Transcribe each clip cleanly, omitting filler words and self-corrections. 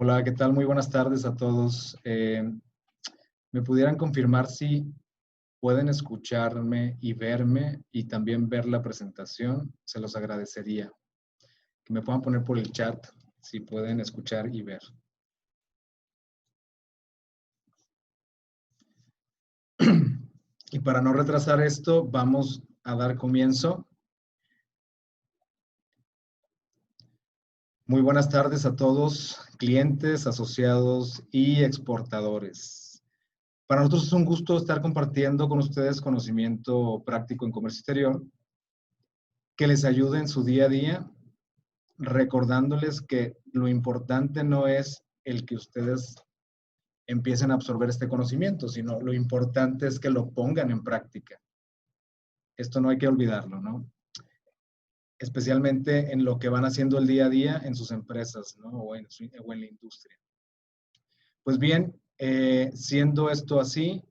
Hola, ¿qué tal? Muy buenas tardes a todos. ¿Me pudieran confirmar si pueden escucharme y verme y también ver la presentación? Se los agradecería. Que me puedan poner por el chat si pueden escuchar y ver. Y para no retrasar esto, vamos a dar comienzo. Muy buenas tardes a todos, clientes, asociados y exportadores. Para nosotros es un gusto estar compartiendo con ustedes conocimiento práctico en comercio exterior que les ayude en su día a día, recordándoles que lo importante no es el que ustedes empiecen a absorber este conocimiento, sino lo importante es que lo pongan en práctica. Esto no hay que olvidarlo, ¿no? Especialmente en lo que van haciendo el día a día en sus empresas, ¿no? O en la industria. Pues bien, siendo esto así,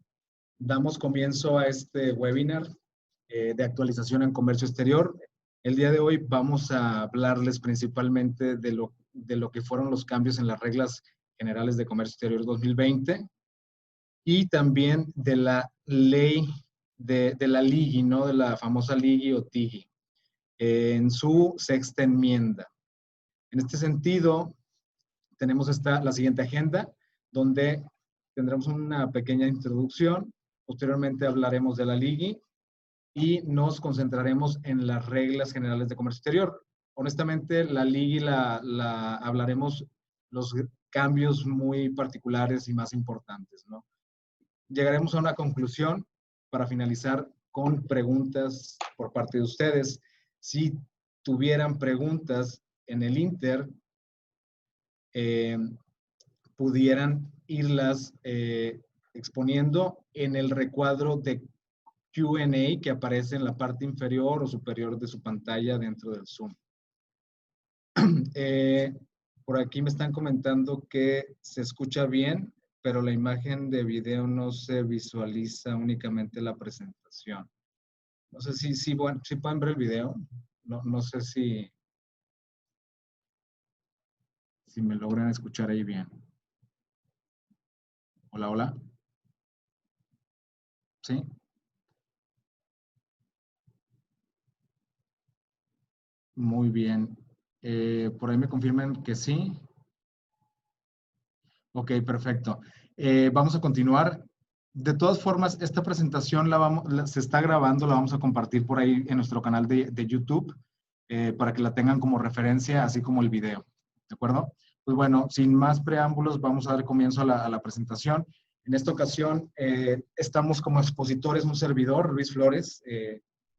damos comienzo a este webinar de actualización en comercio exterior. El día de hoy vamos a hablarles principalmente de lo que fueron los cambios en las reglas generales de comercio exterior 2020 y también de la ley de la LIGI, ¿no? De la famosa LIGI o TIGI, en su sexta enmienda. En este sentido, tenemos la siguiente agenda, donde tendremos una pequeña introducción. Posteriormente hablaremos de la LIGI y nos concentraremos en las reglas generales de comercio exterior. Honestamente, la LIGI la hablaremos los cambios muy particulares y más importantes, ¿no? Llegaremos a una conclusión para finalizar con preguntas por parte de ustedes. Si tuvieran preguntas en el Inter, eh, pudieran irlas exponiendo en el recuadro de Q&A que aparece en la parte inferior o superior de su pantalla dentro del Zoom. Por aquí me están comentando que se escucha bien, pero la imagen de video no se visualiza, únicamente la presentación. No sé si pueden ver el video. No sé si me logran escuchar ahí bien. Hola, hola. ¿Sí? Muy bien. Por ahí me confirman que sí. Ok, perfecto. Vamos a continuar. De todas formas, esta presentación se está grabando, la vamos a compartir por ahí en nuestro canal de YouTube para que la tengan como referencia, así como el video. ¿De acuerdo? Pues bueno, sin más preámbulos, vamos a dar comienzo a la presentación. En esta ocasión estamos como expositores un servidor, Luis Flores,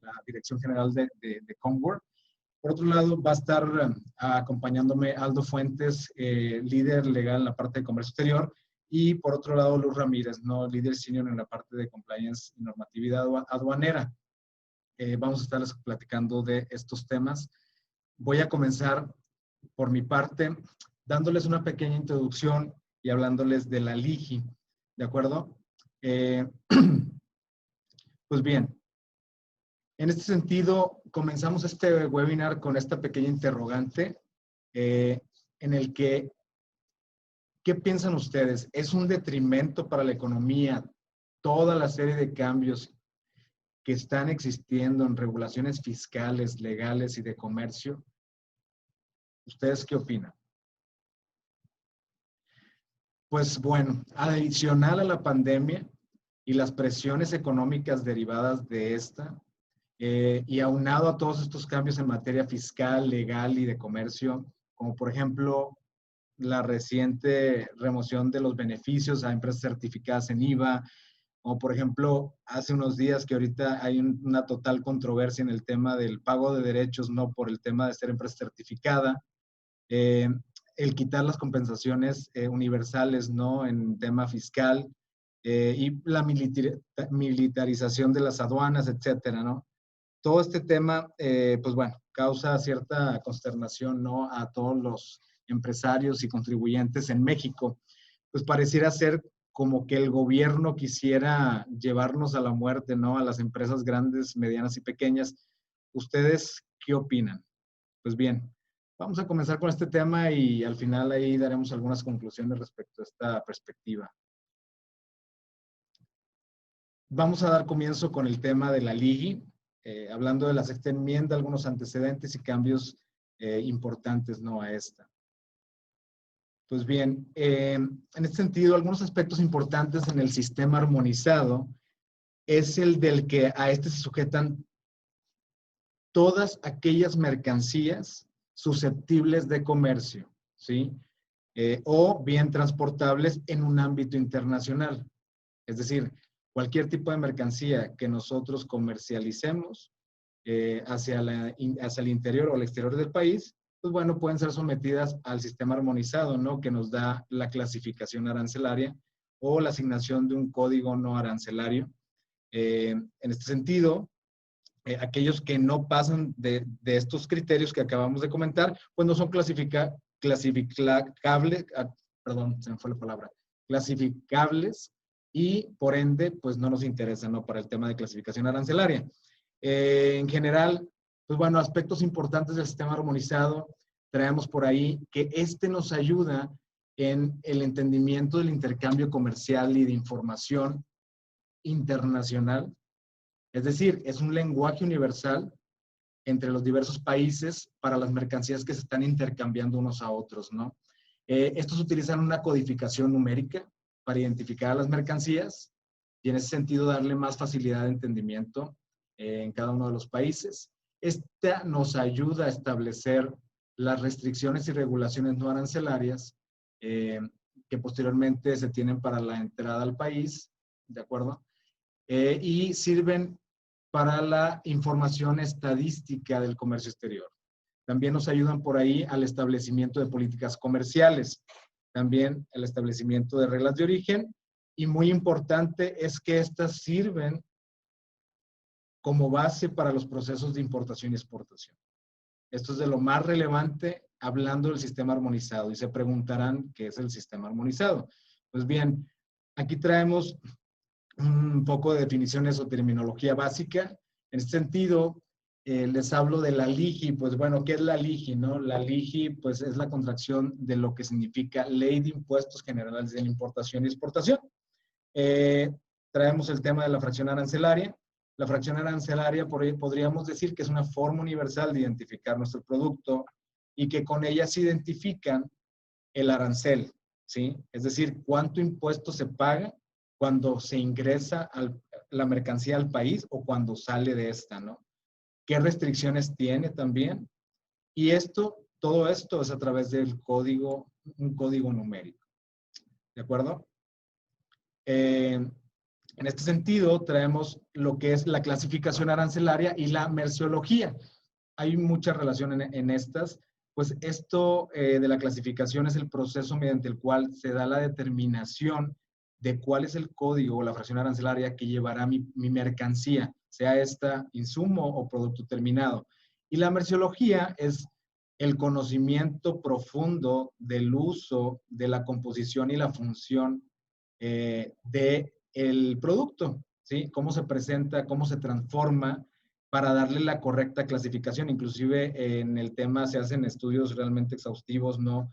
la Dirección General de Comware. Por otro lado, va a estar acompañándome Aldo Fuentes, líder legal en la parte de comercio exterior, y por otro lado, Luz Ramírez, ¿no? Líder senior en la parte de compliance y normatividad aduanera. Vamos a estar platicando de estos temas. Voy a comenzar por mi parte dándoles una pequeña introducción y hablándoles de la LIGI, ¿de acuerdo? Pues bien, en este sentido, comenzamos este webinar con esta pequeña interrogante en el que, ¿qué piensan ustedes? ¿Es un detrimento para la economía toda la serie de cambios que están existiendo en regulaciones fiscales, legales y de comercio? ¿Ustedes qué opinan? Pues bueno, adicional a la pandemia y las presiones económicas derivadas de esta, y aunado a todos estos cambios en materia fiscal, legal y de comercio, como por ejemplo la reciente remoción de los beneficios a empresas certificadas en IVA, o por ejemplo hace unos días que ahorita hay una total controversia en el tema del pago de derechos, no por el tema de ser empresa certificada, eh, el quitar las compensaciones universales, ¿no? En tema fiscal, y la militarización de las aduanas, etcétera, ¿no? Todo este tema, pues bueno, causa cierta consternación, ¿no? A todos los empresarios y contribuyentes en México. Pues pareciera ser como que el gobierno quisiera llevarnos a la muerte, ¿no? A las empresas grandes, medianas y pequeñas. ¿Ustedes qué opinan? Pues bien, Vamos a comenzar con este tema y al final ahí daremos algunas conclusiones respecto a esta perspectiva. Vamos a dar comienzo con el tema de la LIGI, hablando de la sexta enmienda, algunos antecedentes y cambios importantes, ¿no?, a esta. Pues bien, en este sentido, algunos aspectos importantes en el sistema armonizado es el del que a este se sujetan todas aquellas mercancías susceptibles de comercio, ¿sí? O bien transportables en un ámbito internacional. Es decir, cualquier tipo de mercancía que nosotros comercialicemos hacia el interior o el exterior del país, pues bueno, pueden ser sometidas al sistema armonizado, ¿no?, que nos da la clasificación arancelaria o la asignación de un código no arancelario. En este sentido, aquellos que no pasan de estos criterios que acabamos de comentar, pues no son clasificables, perdón, se me fue la palabra, clasificables y por ende, pues no nos interesa, ¿no?, para el tema de clasificación arancelaria. En general, pues bueno, aspectos importantes del sistema armonizado, traemos por ahí que este nos ayuda en el entendimiento del intercambio comercial y de información internacional. Es decir, es un lenguaje universal entre los diversos países para las mercancías que se están intercambiando unos a otros, ¿no? Estos utilizan una codificación numérica para identificar a las mercancías y en ese sentido darle más facilidad de entendimiento en cada uno de los países. Esta nos ayuda a establecer las restricciones y regulaciones no arancelarias que posteriormente se tienen para la entrada al país, ¿de acuerdo? Y sirven para la información estadística del comercio exterior. También nos ayudan por ahí al establecimiento de políticas comerciales, también el establecimiento de reglas de origen, y muy importante es que estas sirven como base para los procesos de importación y exportación. Esto es de lo más relevante hablando del sistema armonizado, y se preguntarán qué es el sistema armonizado. Pues bien, aquí traemos un poco de definiciones o terminología básica. En este sentido, les hablo de la LIGI. Pues bueno, ¿qué es la LIGI, no? La LIGI, pues es la contracción de lo que significa Ley de Impuestos Generales de la Importación y Exportación. Traemos el tema de la fracción arancelaria. La fracción arancelaria, por ahí podríamos decir que es una forma universal de identificar nuestro producto y que con ella se identifican el arancel, ¿sí? Es decir, cuánto impuesto se paga cuando se ingresa la mercancía al país o cuando sale de esta, ¿no? ¿Qué restricciones tiene también? Y todo esto es a través del código, un código numérico, ¿de acuerdo? En este sentido, traemos lo que es la clasificación arancelaria y la merciología. Hay mucha relación en estas. Pues esto de la clasificación es el proceso mediante el cual se da la determinación de cuál es el código o la fracción arancelaria que llevará mi mercancía, sea esta insumo o producto terminado. Y la merciología es el conocimiento profundo del uso, de la composición y la función del producto, ¿sí? Cómo se presenta, cómo se transforma para darle la correcta clasificación. Inclusive en el tema se hacen estudios realmente exhaustivos, ¿no?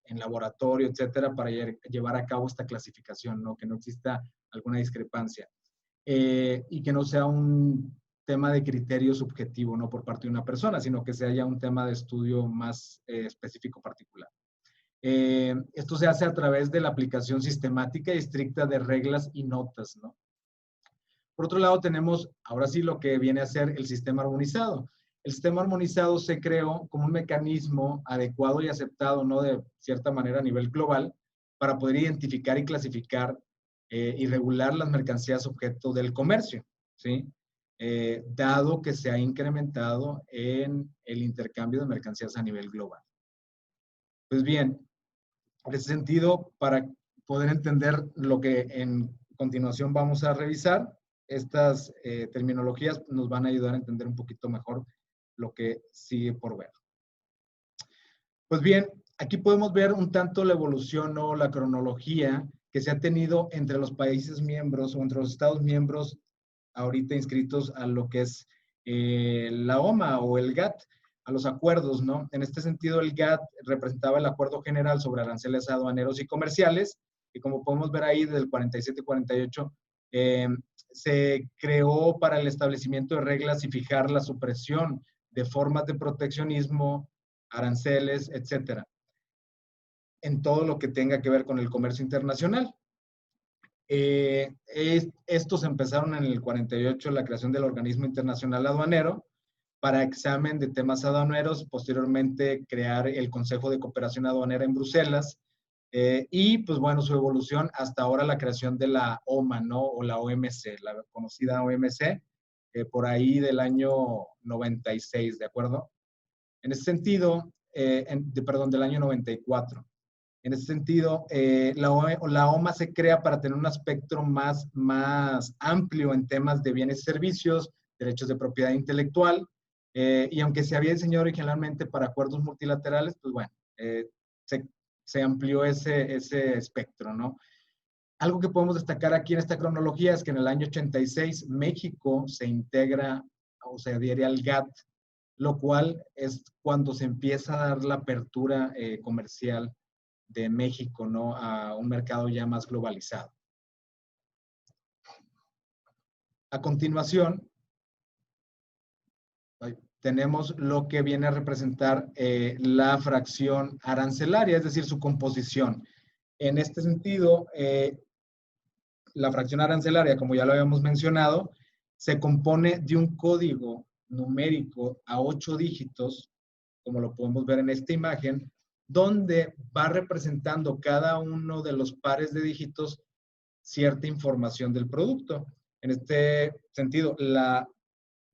En laboratorio, etcétera, para llevar a cabo esta clasificación, ¿no? Que no exista alguna discrepancia. Y que no sea un tema de criterio subjetivo, no por parte de una persona, sino que sea ya un tema de estudio más específico particular. Esto se hace a través de la aplicación sistemática y estricta de reglas y notas, ¿no? Por otro lado, tenemos ahora sí lo que viene a ser el sistema armonizado. El sistema armonizado se creó como un mecanismo adecuado y aceptado, ¿no?, de cierta manera a nivel global, para poder identificar y clasificar y regular las mercancías objeto del comercio, ¿sí? Dado que se ha incrementado en el intercambio de mercancías a nivel global. Pues bien, en ese sentido, para poder entender lo que en continuación vamos a revisar, estas terminologías nos van a ayudar a entender un poquito mejor lo que sigue por ver. Pues bien, aquí podemos ver un tanto la evolución o la cronología que se ha tenido entre los países miembros o entre los estados miembros ahorita inscritos a lo que es la OMA o el GATT. a los acuerdos, ¿no? En este sentido, el GATT representaba el Acuerdo General sobre Aranceles Aduaneros y Comerciales, y como podemos ver ahí, del 47-48, se creó para el establecimiento de reglas y fijar la supresión de formas de proteccionismo, aranceles, etcétera, en todo lo que tenga que ver con el comercio internacional. Estos empezaron en el 48, la creación del Organismo Internacional Aduanero para examen de temas aduaneros, posteriormente crear el Consejo de Cooperación Aduanera en Bruselas, y pues bueno, su evolución hasta ahora la creación de la OMA, ¿no? O la OMC, la conocida OMC, por ahí del año 96, ¿de acuerdo? En ese sentido, perdón, del año 94. En ese sentido, la OMA se crea para tener un espectro más amplio en temas de bienes y servicios, derechos de propiedad intelectual, y aunque se había diseñado originalmente para acuerdos multilaterales, pues bueno, se amplió ese espectro, ¿no? Algo que podemos destacar aquí en esta cronología es que en el año 86 México se integra o se adhiere al GATT, lo cual es cuando se empieza a dar la apertura comercial de México, ¿no? A un mercado ya más globalizado. A continuación, tenemos lo que viene a representar la fracción arancelaria, es decir, su composición. En este sentido, la fracción arancelaria, como ya lo habíamos mencionado, se compone de un código numérico a 8 dígitos, como lo podemos ver en esta imagen, donde va representando cada uno de los pares de dígitos cierta información del producto. En este sentido, la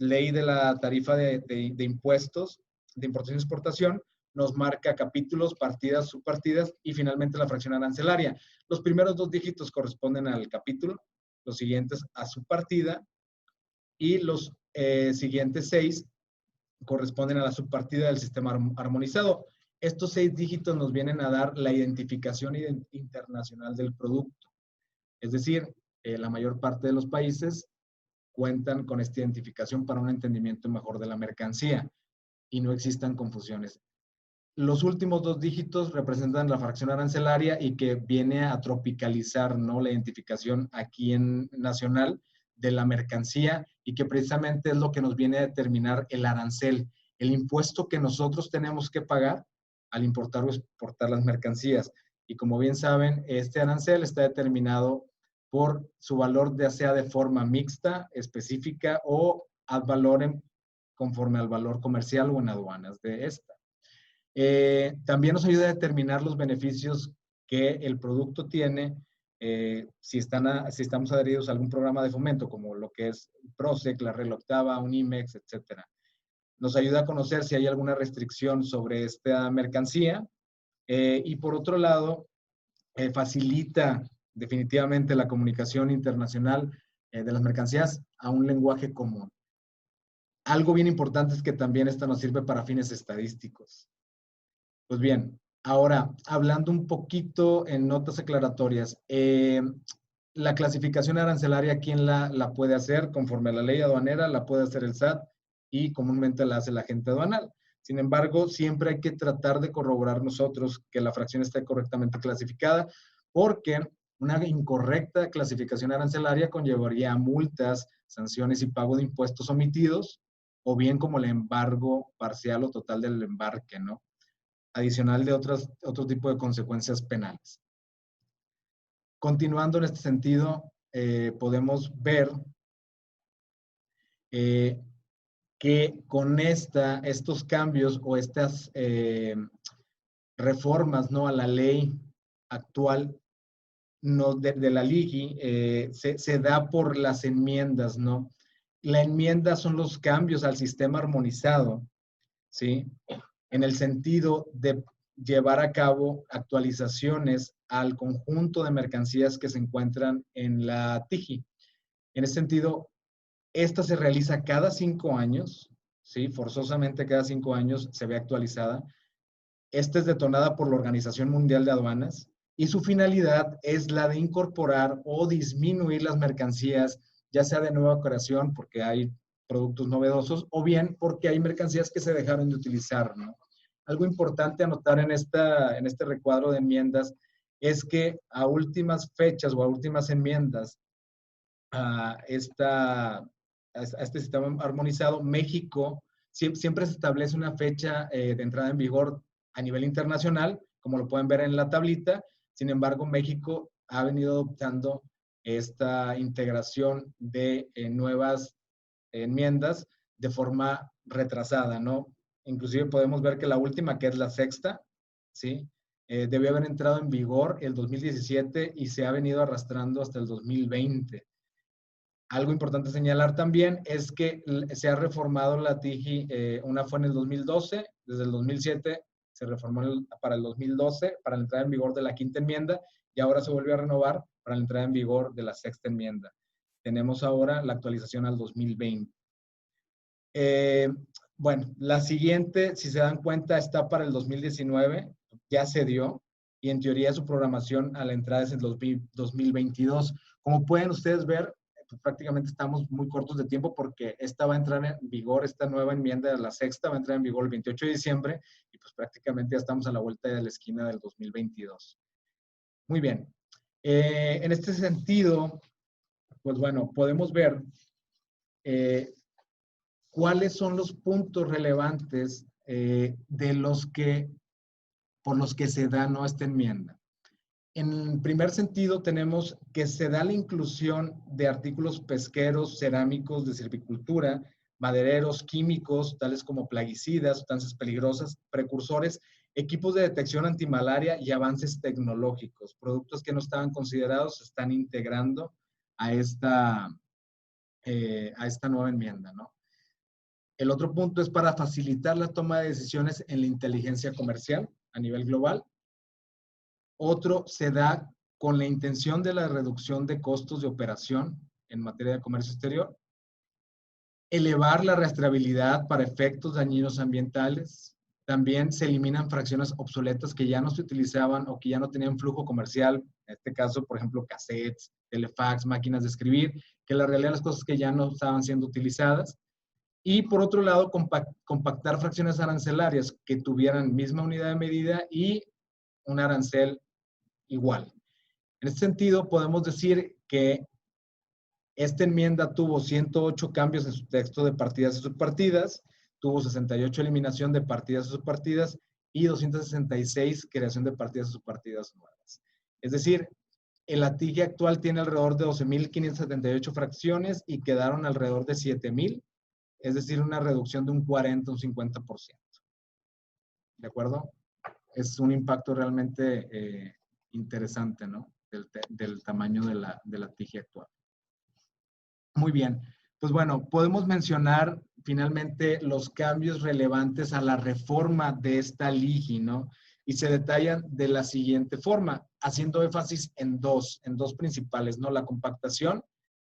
ley de la tarifa de impuestos de importación y exportación nos marca capítulos, partidas, subpartidas y finalmente la fracción arancelaria. Los primeros 2 dígitos corresponden al capítulo, los siguientes a su partida y los siguientes 6 corresponden a la subpartida del sistema armonizado. Estos 6 dígitos nos vienen a dar la identificación internacional del producto. Es decir, la mayor parte de los países cuentan con esta identificación para un entendimiento mejor de la mercancía y no existan confusiones. Los últimos 2 dígitos representan la fracción arancelaria y que viene a tropicalizar, ¿no?, la identificación aquí en nacional de la mercancía y que precisamente es lo que nos viene a determinar el arancel, el impuesto que nosotros tenemos que pagar al importar o exportar las mercancías. Y como bien saben, este arancel está determinado por su valor, ya sea de forma mixta, específica o ad valorem conforme al valor comercial o en aduanas de esta. También nos ayuda a determinar los beneficios que el producto tiene si estamos adheridos a algún programa de fomento, como lo que es PROSEC, la Regla Octava, UNIMEX, etc. Nos ayuda a conocer si hay alguna restricción sobre esta mercancía y por otro lado, facilita definitivamente la comunicación internacional de las mercancías a un lenguaje común. Algo bien importante es que también esta nos sirve para fines estadísticos. Pues bien, ahora, hablando un poquito en notas aclaratorias, la clasificación arancelaria, ¿quién la puede hacer? Conforme a la ley aduanera, la puede hacer el SAT y comúnmente la hace el agente aduanal. Sin embargo, siempre hay que tratar de corroborar nosotros que la fracción esté correctamente clasificada, porque una incorrecta clasificación arancelaria conllevaría a multas, sanciones y pago de impuestos omitidos, o bien como el embargo parcial o total del embarque, ¿no? Adicional de otro tipo de consecuencias penales. Continuando en este sentido, podemos ver que con estos cambios o estas reformas, ¿no?, a la ley actual de la LIGI se da por las enmiendas, ¿no? La enmienda son los cambios al sistema armonizado, ¿sí?, en el sentido de llevar a cabo actualizaciones al conjunto de mercancías que se encuentran en la TIGI. En ese sentido, esta se realiza cada 5 años, ¿sí? Forzosamente cada 5 años se ve actualizada. Esta es detonada por la Organización Mundial de Aduanas y su finalidad es la de incorporar o disminuir las mercancías, ya sea de nueva creación, porque hay productos novedosos, o bien porque hay mercancías que se dejaron de utilizar, ¿no? Algo importante a notar en este recuadro de enmiendas es que a últimas fechas o a últimas enmiendas a este sistema armonizado, México siempre se establece una fecha de entrada en vigor a nivel internacional, como lo pueden ver en la tablita. Sin embargo, México ha venido adoptando esta integración de nuevas enmiendas de forma retrasada, ¿no? Inclusive podemos ver que la última, que es la sexta, ¿sí? Debió haber entrado en vigor el 2017 y se ha venido arrastrando hasta el 2020. Algo importante señalar también es que se ha reformado la TIGI, una fue en el 2012, desde el 2007 se reformó para el 2012, para la entrada en vigor de la quinta enmienda, y ahora se volvió a renovar para la entrada en vigor de la sexta enmienda. Tenemos ahora la actualización al 2020. Bueno, la siguiente, si se dan cuenta, está para el 2019, ya se dio, y en teoría su programación a la entrada es en 2022. Como pueden ustedes ver, pues prácticamente estamos muy cortos de tiempo porque esta va a entrar en vigor, esta nueva enmienda de la sexta va a entrar en vigor el 28 de diciembre y pues prácticamente ya estamos a la vuelta de la esquina del 2022. Muy bien. En este sentido, pues bueno, podemos ver cuáles son los puntos relevantes por los que se da, ¿no?, esta enmienda. En primer sentido, tenemos que se da la inclusión de artículos pesqueros, cerámicos, de silvicultura, madereros, químicos, tales como plaguicidas, sustancias peligrosas, precursores, equipos de detección antimalaria y avances tecnológicos. Productos que no estaban considerados se están integrando a esta nueva enmienda, ¿no? El otro punto es para facilitar la toma de decisiones en la inteligencia comercial a nivel global. Otro se da con la intención de la reducción de costos de operación en materia de comercio exterior. Elevar la rastreabilidad para efectos dañinos ambientales. También se eliminan fracciones obsoletas que ya no se utilizaban o que ya no tenían flujo comercial. En este caso, por ejemplo, cassettes, telefax, máquinas de escribir, que la realidad de las cosas que ya no estaban siendo utilizadas. Y por otro lado, compactar fracciones arancelarias que tuvieran misma unidad de medida y un arancel igual. En este sentido, podemos decir que esta enmienda tuvo 108 cambios en su texto de partidas y subpartidas, tuvo 68 eliminación de partidas y subpartidas y 266 creación de partidas y subpartidas nuevas. Es decir, el ATIGE actual tiene alrededor de 12.578 fracciones y quedaron alrededor de 7.000, es decir, una reducción de un 40, un 50%. ¿De acuerdo? Es un impacto realmente interesante, ¿no? Del tamaño de la TIGI actual. Muy bien. Pues bueno, podemos mencionar finalmente los cambios relevantes a la reforma de esta LIGI, ¿no? Y se detallan de la siguiente forma, haciendo énfasis en dos principales, ¿no? La compactación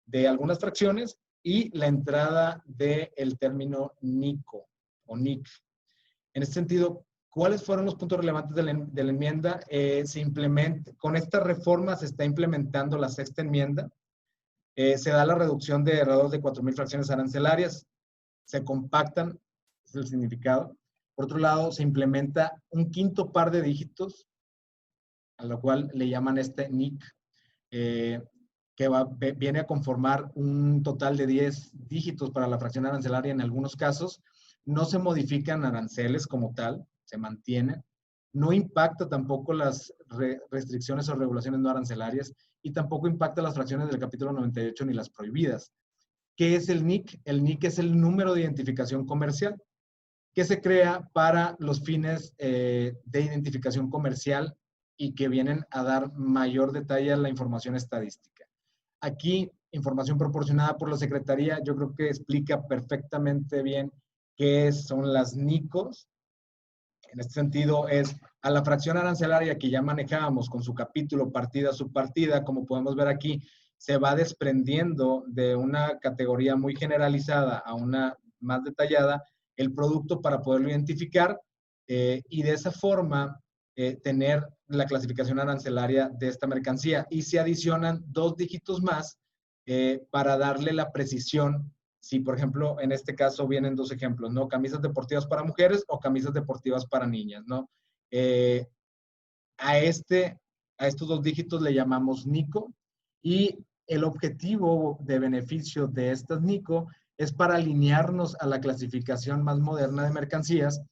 de algunas fracciones y la entrada del término NICO o NIC. En este sentido, ¿cuáles fueron los puntos relevantes de la enmienda? Con esta reforma se está implementando la sexta enmienda. Se da la reducción de alrededor de 4.000 fracciones arancelarias. Se compactan, es el significado. Por otro lado, se implementa un quinto par de dígitos, a lo cual le llaman este NIC, que viene a conformar un total de 10 dígitos para la fracción arancelaria en algunos casos. No se modifican aranceles como tal, se mantienen. No impacta tampoco las restricciones o regulaciones no arancelarias y tampoco impacta las fracciones del capítulo 98 ni las prohibidas. ¿Qué es el NIC? El NIC es el número de identificación comercial que se crea para los fines de identificación comercial y que vienen a dar mayor detalle a la información estadística. Aquí, información proporcionada por la Secretaría, yo creo que explica perfectamente bien qué son las NICOs. En este sentido, es a la fracción arancelaria que ya manejábamos con su capítulo partida, subpartida, como podemos ver aquí, se va desprendiendo de una categoría muy generalizada a una más detallada el producto para poderlo identificar y de esa forma tener la clasificación arancelaria de esta mercancía. Y se adicionan 2 dígitos más para darle la precisión si, por ejemplo, en este caso vienen dos ejemplos, ¿no? Camisas deportivas para mujeres o camisas deportivas para niñas, ¿no? Eh, a, a estos dos dígitos le llamamos NICO y el objetivo de beneficio de estas NICO es para alinearnos a la clasificación más moderna de mercancías,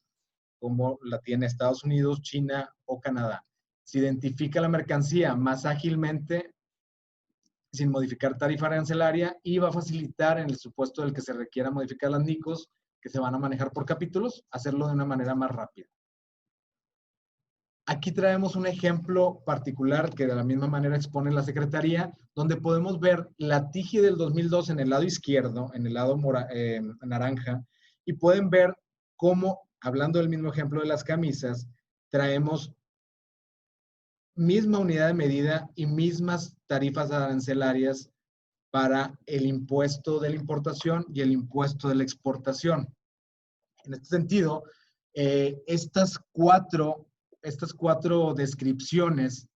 como la tiene Estados Unidos, China o Canadá. Se identifica la mercancía más ágilmente sin modificar tarifa arancelaria y va a facilitar, en el supuesto del que se requiera modificar las NICOs, que se van a manejar por capítulos, hacerlo de una manera más rápida. Aquí traemos un ejemplo particular que de la misma manera expone la Secretaría, donde podemos ver la TIGI del 2002 en el lado izquierdo, en el lado naranja, y pueden ver cómo, hablando del mismo ejemplo de las camisas, traemos misma unidad de medida y mismas tarifas arancelarias para el impuesto de la importación y el impuesto de la exportación. En este sentido, estas cuatro descripciones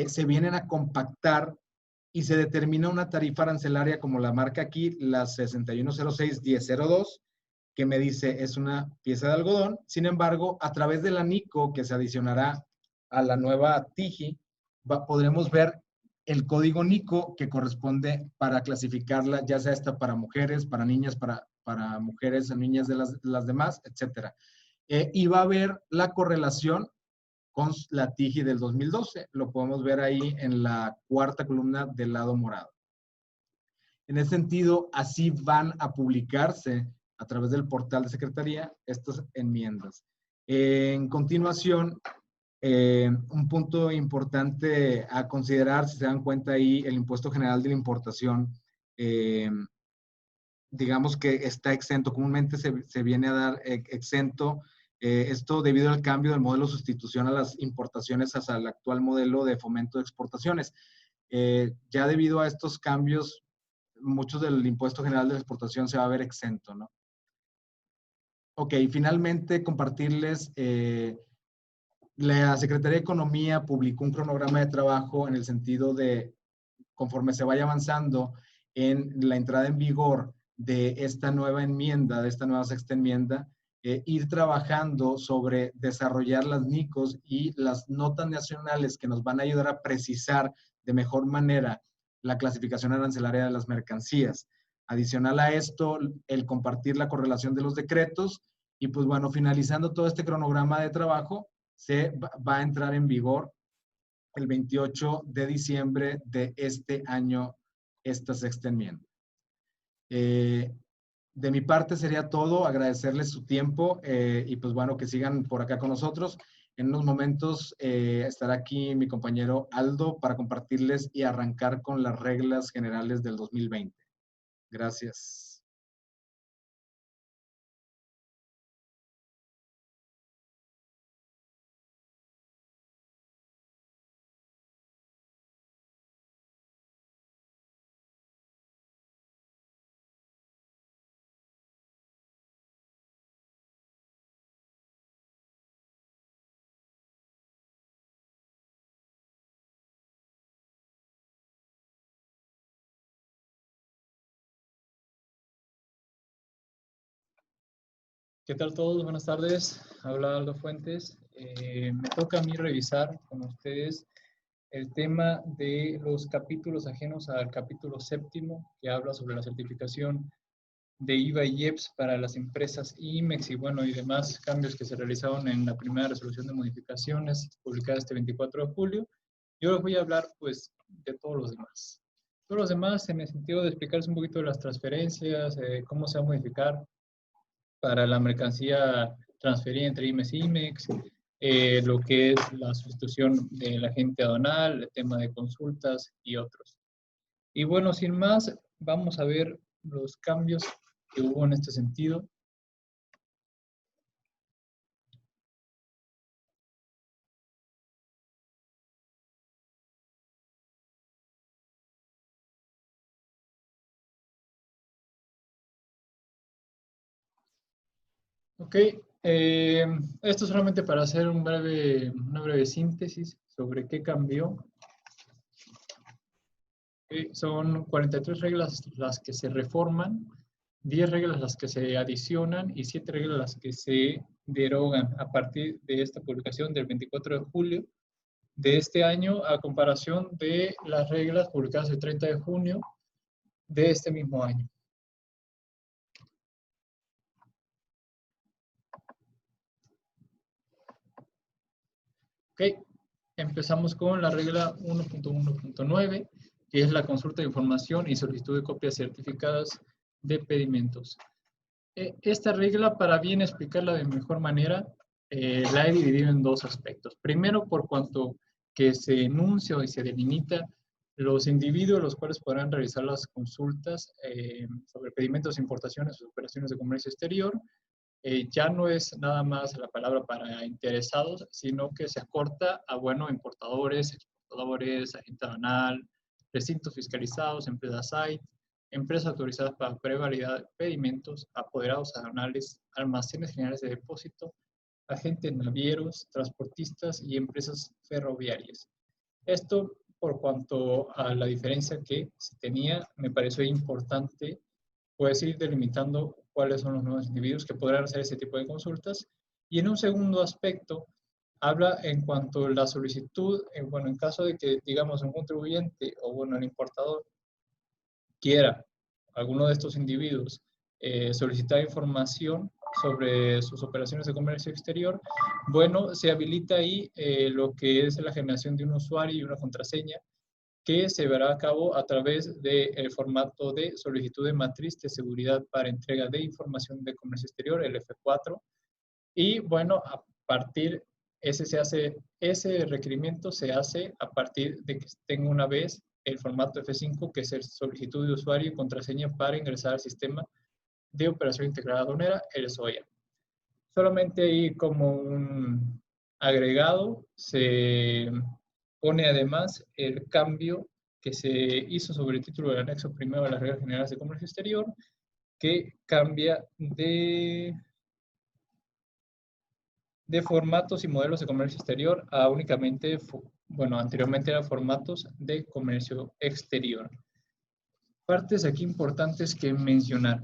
se vienen a compactar y se determina una tarifa arancelaria como la marca aquí, la 6106-1002, que me dice es una pieza de algodón. Sin embargo, a través de la NICO que se adicionará a la nueva TIGI, podremos ver el código NICO que corresponde para clasificarla, ya sea esta para mujeres, para niñas, para mujeres, niñas de las demás, etcétera. Y va a haber la correlación con la TIGI del 2012. Lo podemos ver ahí en la cuarta columna del lado morado. En ese sentido, así van a publicarse a través del portal de Secretaría estas enmiendas. En continuación, un punto importante a considerar, si se dan cuenta ahí, el impuesto general de la importación, digamos que está exento, comúnmente se viene a dar exento, esto debido al cambio del modelo de sustitución a las importaciones hasta el actual modelo de fomento de exportaciones. Ya debido a estos cambios, muchos del impuesto general de la exportación se va a ver exento, ¿no? Ok, finalmente compartirles, la Secretaría de Economía publicó un cronograma de trabajo en el sentido de, conforme se vaya avanzando en la entrada en vigor de esta nueva enmienda, de esta nueva sexta enmienda, ir trabajando sobre desarrollar las NICOs y las notas nacionales que nos van a ayudar a precisar de mejor manera la clasificación arancelaria de las mercancías. Adicional a esto, el compartir la correlación de los decretos y pues bueno, finalizando todo este cronograma de trabajo, se va a entrar en vigor el 28 de diciembre de este año esta sexta enmienda. De mi parte sería todo, agradecerles su tiempo y pues bueno, que sigan por acá con nosotros. En unos momentos estará aquí mi compañero Aldo para compartirles y arrancar con las reglas generales del 2020. Gracias. ¿Qué tal todos? Buenas tardes. Habla Aldo Fuentes. Me toca a mí revisar con ustedes el tema de los capítulos ajenos al capítulo séptimo, que habla sobre la certificación de IVA y IEPS para las empresas IMEX y bueno, y demás cambios que se realizaron en la primera resolución de modificaciones publicada este 24 de julio. Yo les voy a hablar pues de todos los demás. Todos los demás en el sentido de explicarles un poquito de las transferencias, cómo se va a modificar para la mercancía transferida entre IMEX y IMEX, lo que es la sustitución del agente aduanal, el tema de consultas y otros. Y bueno, sin más, vamos a ver los cambios que hubo en este sentido. Ok, esto solamente para hacer una breve síntesis sobre qué cambió. Son 43 reglas las que se reforman 10 reglas las que se adicionan y 7 reglas las que se derogan a partir de esta publicación del 24 de julio de este año, a comparación de las reglas publicadas el 30 de junio de este mismo año. Ok, empezamos con la regla 1.1.9, que es la consulta de información y solicitud de copias certificadas de pedimentos. Esta regla, para bien explicarla de mejor manera, la he dividido en dos aspectos. Primero, por cuanto que se enuncia y se delimita los individuos los cuales podrán realizar las consultas sobre pedimentos, importaciones o operaciones de comercio exterior. Ya no es nada más la palabra para interesados, sino que se acorta a, bueno, importadores, exportadores, agente aduanal, recintos fiscalizados, empresas site, empresas autorizadas para prevalidar pedimentos, apoderados aduanales, almacenes generales de depósito, agentes navieros, transportistas y empresas ferroviarias. Esto, por cuanto a la diferencia que se tenía, me pareció importante, puedes ir delimitando cuáles son los nuevos individuos que podrán hacer ese tipo de consultas. Y en un segundo aspecto, habla en cuanto a la solicitud, bueno, en caso de que, digamos, un contribuyente o, bueno, el importador quiera, alguno de estos individuos, solicitar información sobre sus operaciones de comercio exterior, bueno, se habilita ahí lo que es la generación de un usuario y una contraseña que se verá a cabo a través del formato de solicitud de matriz de seguridad para entrega de información de comercio exterior, el F4. Y bueno, a partir, ese requerimiento se hace a partir de que tenga una vez el formato F5, que es el solicitud de usuario y contraseña para ingresar al sistema de operación integrada aduanera, el SOIA. Solamente ahí como un agregado se pone además el cambio que se hizo sobre el título del anexo primero de las reglas generales de comercio exterior, que cambia de formatos y modelos de comercio exterior a únicamente, bueno, anteriormente eran formatos de comercio exterior. Partes aquí importantes que mencionar.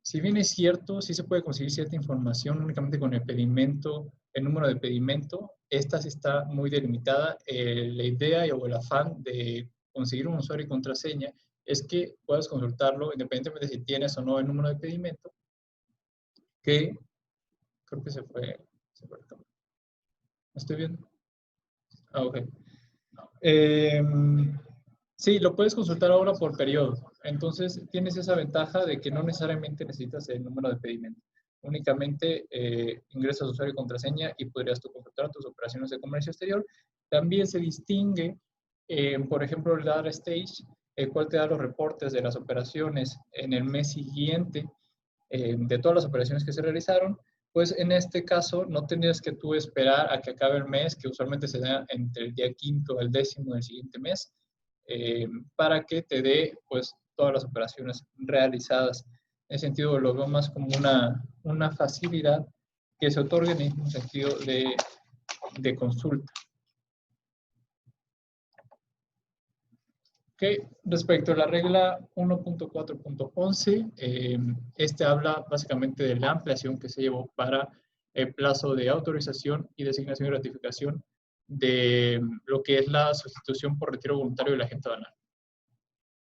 Si bien es cierto, sí se puede conseguir cierta información únicamente con el pedimento, el número de pedimento, esta sí está muy delimitada. La idea o el afán de conseguir un usuario y contraseña es que puedas consultarlo independientemente de si tienes o no el número de pedimento, que creo que se fue el camino. ¿Me estoy viendo? Ah, ok. Sí, lo puedes consultar ahora por periodo. Entonces, tienes esa ventaja de que no necesariamente necesitas el número de pedimento. Únicamente ingresas usuario y contraseña y podrías tú consultar tus operaciones de comercio exterior. También se distingue, por ejemplo, el Data Stage, el cual te da los reportes de las operaciones en el mes siguiente, de todas las operaciones que se realizaron. Pues en este caso no tendrías que tú esperar a que acabe el mes, que usualmente se da entre el día 5 al 10º del siguiente mes, para que te dé pues todas las operaciones realizadas. En ese sentido lo veo más como una facilidad que se otorga en el mismo sentido de consulta. Okay. Respecto a la regla 1.4.11, este habla básicamente de la ampliación que se llevó para el plazo de autorización y designación y ratificación de lo que es la sustitución por retiro voluntario del agente aduanal.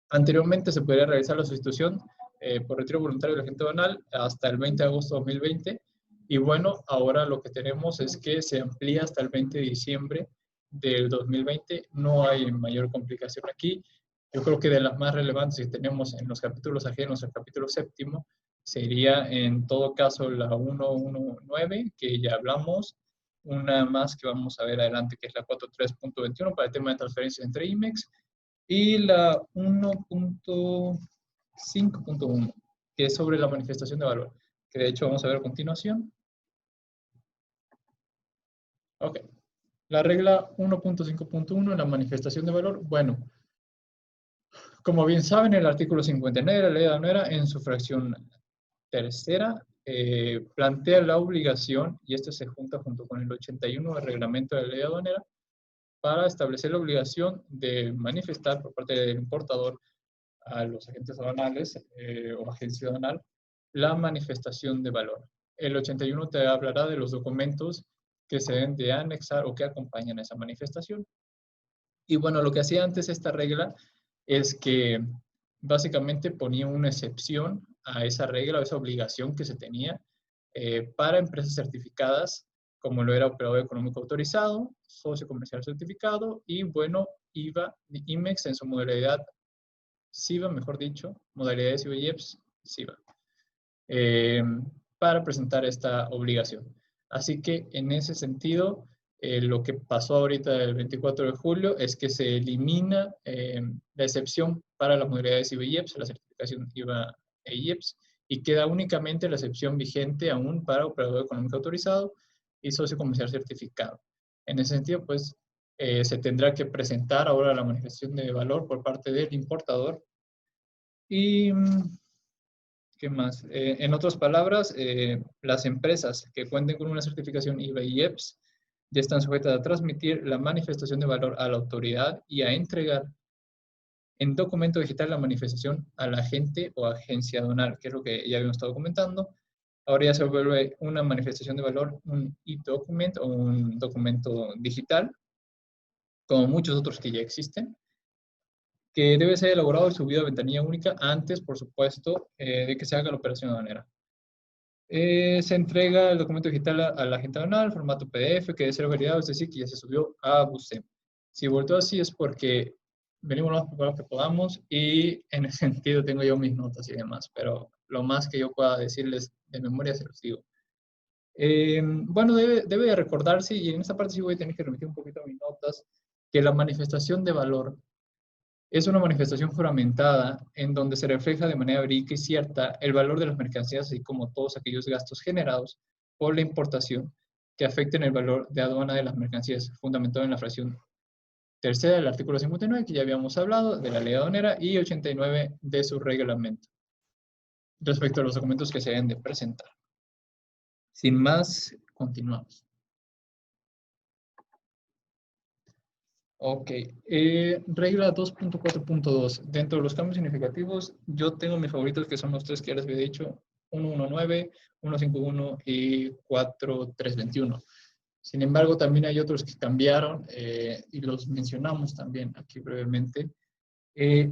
Anteriormente se podía realizar la sustitución por retiro voluntario del agente aduanal hasta el 20 de agosto de 2020 y bueno, ahora lo que tenemos es que se amplía hasta el 20 de diciembre del 2020. No hay mayor complicación aquí. Yo creo que de las más relevantes que tenemos en los capítulos ajenos al capítulo séptimo sería en todo caso la 1.1.9, que ya hablamos, una más que vamos a ver adelante, que es la 4.3.21 para el tema de transferencias entre IMEX, y la 1.5.1, que es sobre la manifestación de valor, que de hecho vamos a ver a continuación. Ok. La regla 1.5.1, la manifestación de valor. Bueno, como bien saben, el artículo 59 de la ley aduanera, en su fracción tercera, plantea la obligación, y esto se junta junto con el 81 del reglamento de la ley aduanera, para establecer la obligación de manifestar por parte del importador a los agentes aduanales o agencia aduanal la manifestación de valor. El 81 te hablará de los documentos que se deben de anexar o que acompañan a esa manifestación. Y bueno, lo que hacía antes esta regla es que básicamente ponía una excepción a esa regla o esa obligación que se tenía para empresas certificadas, como lo era operador económico autorizado, socio comercial certificado y, bueno, IVA, IMEX en su modalidad SIVA, mejor dicho, modalidades IVA y IEPS, SIVA, para presentar esta obligación. Así que en ese sentido, lo que pasó ahorita el 24 de julio es que se elimina la excepción para las modalidades IVA y IEPS, la certificación IVA e IEPS, y queda únicamente la excepción vigente aún para operador económico autorizado y socio comercial certificado. En ese sentido, pues, se tendrá que presentar ahora la manifestación de valor por parte del importador. Y, ¿qué más? En otras palabras, las empresas que cuenten con una certificación IVA y IEPS ya están sujetas a transmitir la manifestación de valor a la autoridad y a entregar en documento digital la manifestación al agente o agencia aduanal, que es lo que ya habíamos estado comentando. Ahora ya se vuelve una manifestación de valor, un e-document o un documento digital, como muchos otros que ya existen, que debe ser elaborado y subido a ventanilla única antes, por supuesto, de que se haga la operación aduanera. Se entrega el documento digital al agente aduanal, formato PDF, que debe ser validado, es decir, que ya se subió a BUSEM. Si volvió así es porque venimos lo más preparados que podamos y en ese sentido tengo yo mis notas y demás, pero lo más que yo pueda decirles de memoria se los digo. Bueno, debe de recordarse, y en esta parte sí voy a tener que remitir un poquito a mis notas, que la manifestación de valor es una manifestación juramentada en donde se refleja de manera verídica y cierta el valor de las mercancías, así como todos aquellos gastos generados por la importación que afecten el valor de aduana de las mercancías, fundamentado en la fracción tercera del artículo 59, que ya habíamos hablado, de la ley aduanera, y 89 de su reglamento, respecto a los documentos que se deben de presentar. Sin más, continuamos. Ok, regla 2.4.2. Dentro de los cambios significativos, yo tengo mis favoritos que son los tres que ya les había dicho, 119, 151 y 4321. Sin embargo, también hay otros que cambiaron y los mencionamos también aquí brevemente.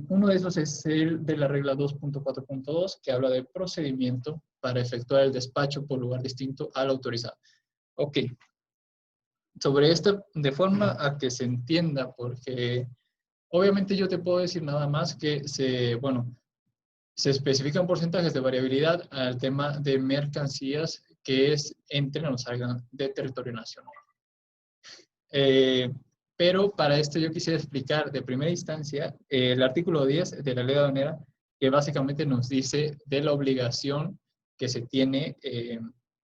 Uno de esos es el de la regla 2.4.2, que habla de procedimiento para efectuar el despacho por lugar distinto al autorizado. Ok, sobre esto de forma a que se entienda, porque obviamente yo te puedo decir nada más que se especifican porcentajes de variabilidad al tema de mercancías que entren o salgan de territorio nacional. Pero para esto yo quisiera explicar de primera instancia el artículo 10 de la ley aduanera, que básicamente nos dice de la obligación que se tiene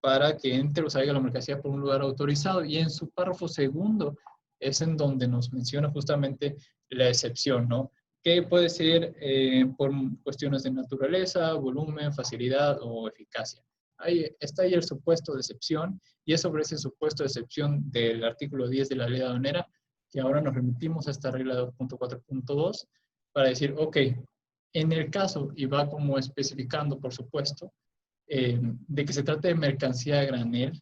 para que entre o salga la mercancía por un lugar autorizado. Y en su párrafo segundo es en donde nos menciona justamente la excepción, ¿no? Que puede ser por cuestiones de naturaleza, volumen, facilidad o eficacia. Está ahí el supuesto de excepción, y es sobre ese supuesto de excepción del artículo 10 de la ley aduanera que ahora nos remitimos a esta regla 2.4.2 para decir, ok, en el caso, y va como especificando, por supuesto, de que se trate de mercancía a granel,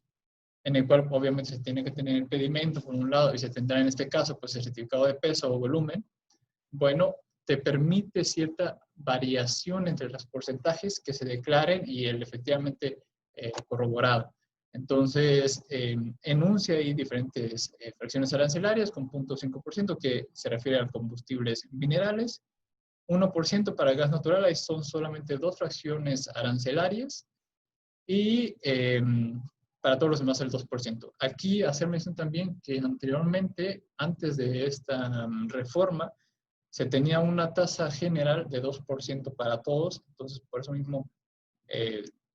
en el cual obviamente se tiene que tener el pedimento por un lado y se tendrá en este caso pues el certificado de peso o volumen. Bueno, te permite cierta variación entre los porcentajes que se declaren y el efectivamente corroborado. Entonces, enuncia ahí diferentes fracciones arancelarias con 0.5% que se refiere a combustibles minerales, 1% para gas natural, ahí son solamente 2 fracciones arancelarias, y para todos los demás el 2%. Aquí hacer mención también que anteriormente, antes de esta reforma, se tenía una tasa general de 2% para todos, entonces por eso mismo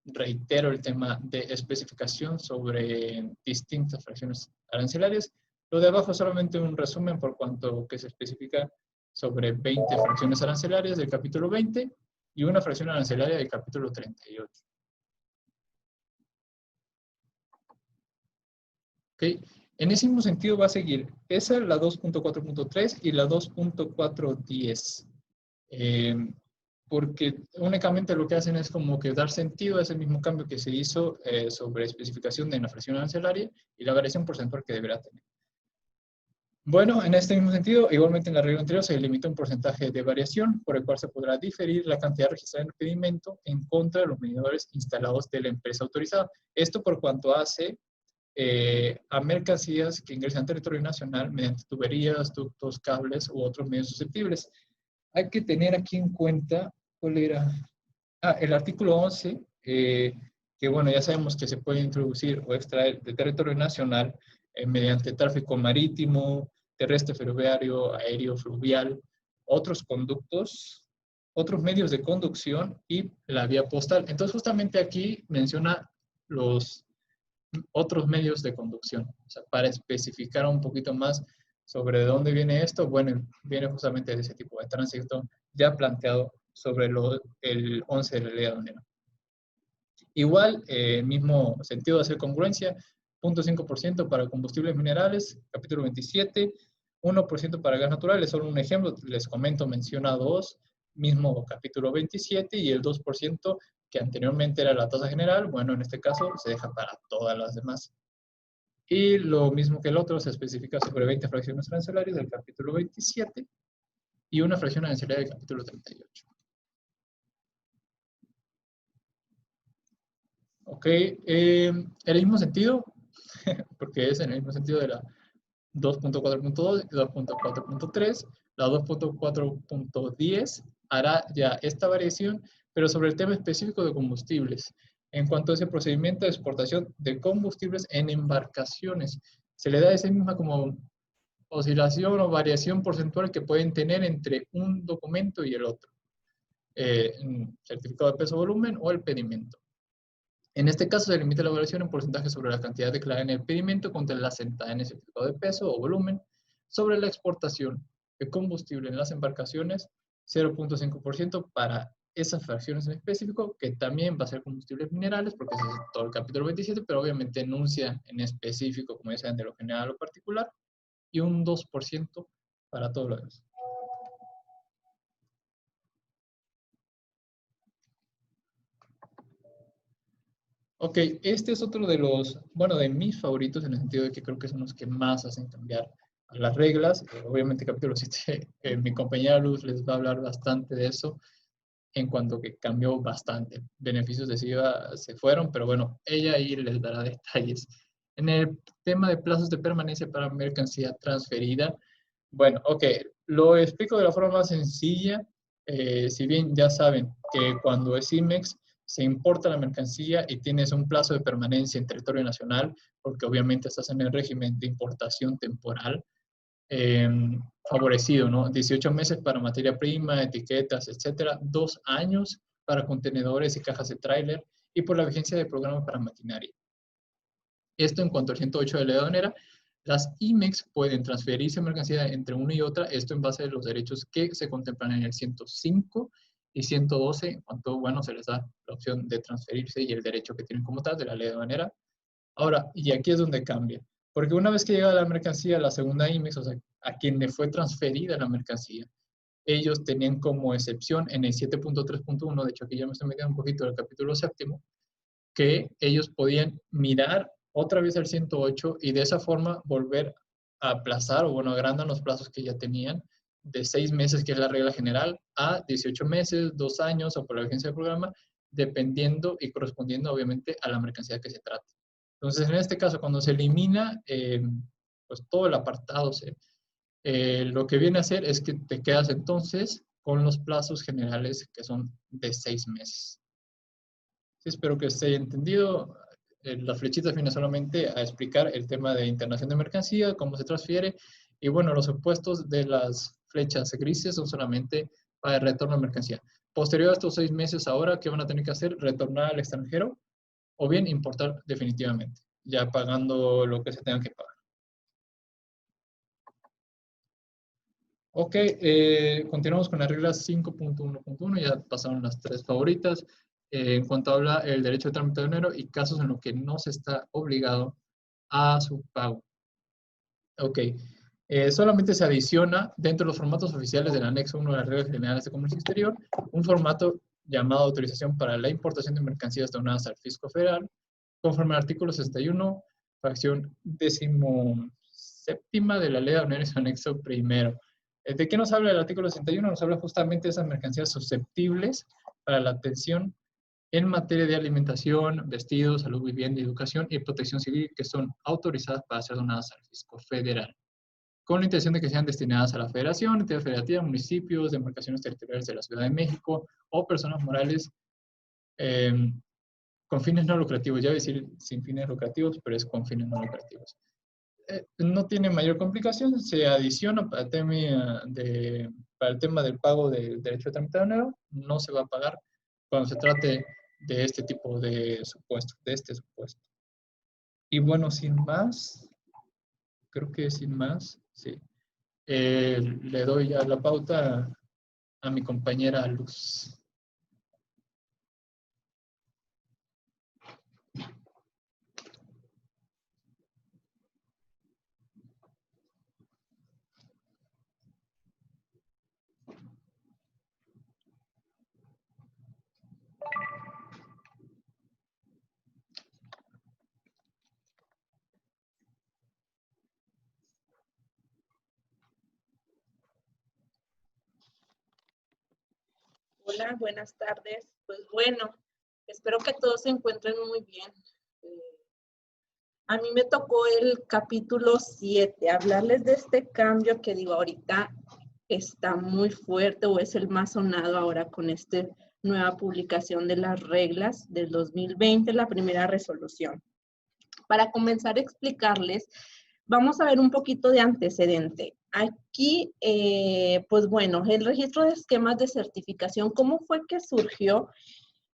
reitero el tema de especificación sobre distintas fracciones arancelarias. Lo de abajo es solamente un resumen por cuanto que se especifica sobre 20 fracciones arancelarias del capítulo 20 y una fracción arancelaria del capítulo 38. ¿Okay? En ese mismo sentido va a seguir esa, la 2.4.3 y la 2.410. porque únicamente lo que hacen es como que dar sentido a ese mismo cambio que se hizo sobre especificación de la fracción arancelaria y la variación porcentual que deberá tener. Bueno, en este mismo sentido, igualmente en la regla anterior se limita un porcentaje de variación por el cual se podrá diferir la cantidad registrada en el pedimento en contra de los medidores instalados de la empresa autorizada. Esto por cuanto hace a mercancías que ingresan al territorio nacional mediante tuberías, ductos, cables u otros medios susceptibles. Hay que tener aquí en cuenta, ¿cuál era? El artículo 11, que bueno, ya sabemos que se puede introducir o extraer de territorio nacional mediante tráfico marítimo, terrestre, ferroviario, aéreo, fluvial, otros conductos, otros medios de conducción y la vía postal. Entonces, justamente aquí menciona los otros medios de conducción. O sea, para especificar un poquito más sobre de dónde viene esto, bueno, viene justamente de ese tipo de tránsito ya planteado sobre el 11 de la ley aduanera. Igual, mismo sentido de hacer congruencia, 0.5% para combustibles minerales, capítulo 27, 1% para gas natural, es solo un ejemplo, les comento, menciona dos, mismo capítulo 27, y el 2% que anteriormente era la tasa general, bueno, en este caso se deja para todas las demás. Y lo mismo que el otro, se especifica sobre 20 fracciones arancelarias del capítulo 27 y una fracción arancelaria del capítulo 38. Ok, en el mismo sentido, porque es en el mismo sentido de la 2.4.2 y 2.4.3, la 2.4.10 hará ya esta variación, pero sobre el tema específico de combustibles. En cuanto a ese procedimiento de exportación de combustibles en embarcaciones, se le da esa misma como oscilación o variación porcentual que pueden tener entre un documento y el otro, certificado de peso-volumen o el pedimento. En este caso se limita la variación en porcentaje sobre la cantidad declarada en el pedimento contra la asentada en el certificado de peso o volumen sobre la exportación de combustible en las embarcaciones, 0.5% para esas fracciones en específico, que también va a ser combustibles minerales, porque ese es todo el capítulo 27, pero obviamente enuncia en específico, como ya saben, de lo general o particular, y un 2% para todo lo demás. Ok, este es otro de los, bueno, de mis favoritos en el sentido de que creo que son los que más hacen cambiar a las reglas. Obviamente capítulo 7, mi compañera Luz les va a hablar bastante de eso, en cuanto que cambió bastante. Beneficios de SIVA se fueron, pero bueno, ella ahí les dará detalles. En el tema de plazos de permanencia para mercancía transferida, bueno, ok, lo explico de la forma más sencilla. Si bien ya saben que cuando es IMEX se importa la mercancía y tienes un plazo de permanencia en territorio nacional, porque obviamente estás en el régimen de importación temporal, eh, favorecido, ¿no? 18 meses para materia prima, etiquetas, etcétera, 2 años para contenedores y cajas de tráiler y por la vigencia del programa para maquinaria. Esto en cuanto al 108 de la aduanera, las IMEX pueden transferirse mercancía entre una y otra, esto en base a los derechos que se contemplan en el 105 y 112, en cuanto, bueno, se les da la opción de transferirse y el derecho que tienen como tal de la ley aduanera. Ahora, y aquí es donde cambia, porque una vez que llega la mercancía a la segunda IMEX, o sea, a quien le fue transferida la mercancía, ellos tenían como excepción en el 7.3.1, de hecho aquí ya me estoy metiendo un poquito del capítulo séptimo, que ellos podían mirar otra vez al 108 y de esa forma volver a aplazar, o bueno, agrandan los plazos que ya tenían, de 6 meses, que es la regla general, a 18 meses, 2 años o por la vigencia del programa, dependiendo y correspondiendo obviamente a la mercancía que se trate. Entonces, en este caso, cuando se elimina pues todo el apartado C, lo que viene a hacer es que te quedas entonces con los plazos generales que son de 6 meses. Sí, espero que esté entendido. La flechita viene solamente a explicar el tema de internación de mercancía, cómo se transfiere, y bueno, los opuestos de las flechas grises son solamente para el retorno de mercancía. Posterior a estos 6 meses ahora, ¿qué van a tener que hacer? Retornar al extranjero o bien importar definitivamente, ya pagando lo que se tenga que pagar. Ok, continuamos con la regla 5.1.1, ya pasaron las 3 favoritas. En cuanto habla el derecho de trámite de dinero y casos en los que no se está obligado a su pago. Ok, Solamente se adiciona dentro de los formatos oficiales del anexo 1 de las reglas generales de comercio exterior un formato llamado autorización para la importación de mercancías donadas al fisco federal, conforme al artículo 61, fracción 17ª de la ley de aduaneros anexo primero. ¿De qué nos habla el artículo 61? Nos habla justamente de esas mercancías susceptibles para la atención en materia de alimentación, vestidos, salud, vivienda, educación y protección civil que son autorizadas para ser donadas al fisco federal, con la intención de que sean destinadas a la federación, entidad federativa, municipios, demarcaciones territoriales de la Ciudad de México o personas morales eh, con fines no lucrativos. Ya voy a decir sin fines lucrativos, pero es con fines no lucrativos. No tiene mayor complicación, se adiciona para el tema del pago del derecho de trámite aduanero, no se va a pagar cuando se trate de este tipo de supuesto, de este supuesto. Y bueno, sin más, creo que sin más, sí. Le doy ya la pauta a mi compañera Luz. Hola, buenas tardes. Pues bueno, espero que todos se encuentren muy bien. A mí me tocó el capítulo 7, hablarles de este cambio que digo ahorita está muy fuerte o es el más sonado ahora con esta nueva publicación de las reglas del 2020, la primera resolución. Para comenzar a explicarles, vamos a ver un poquito de antecedente. Aquí, pues bueno, el registro de esquemas de certificación, ¿cómo fue que surgió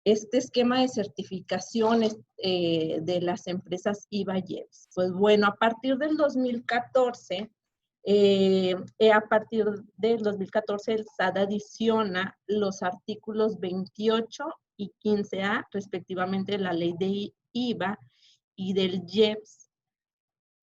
este esquema de certificaciones de las empresas IVA-IEPS? Pues bueno, a partir del 2014, el SAT adiciona los artículos 28 y 15A, respectivamente, de la ley de IVA y del IEPS.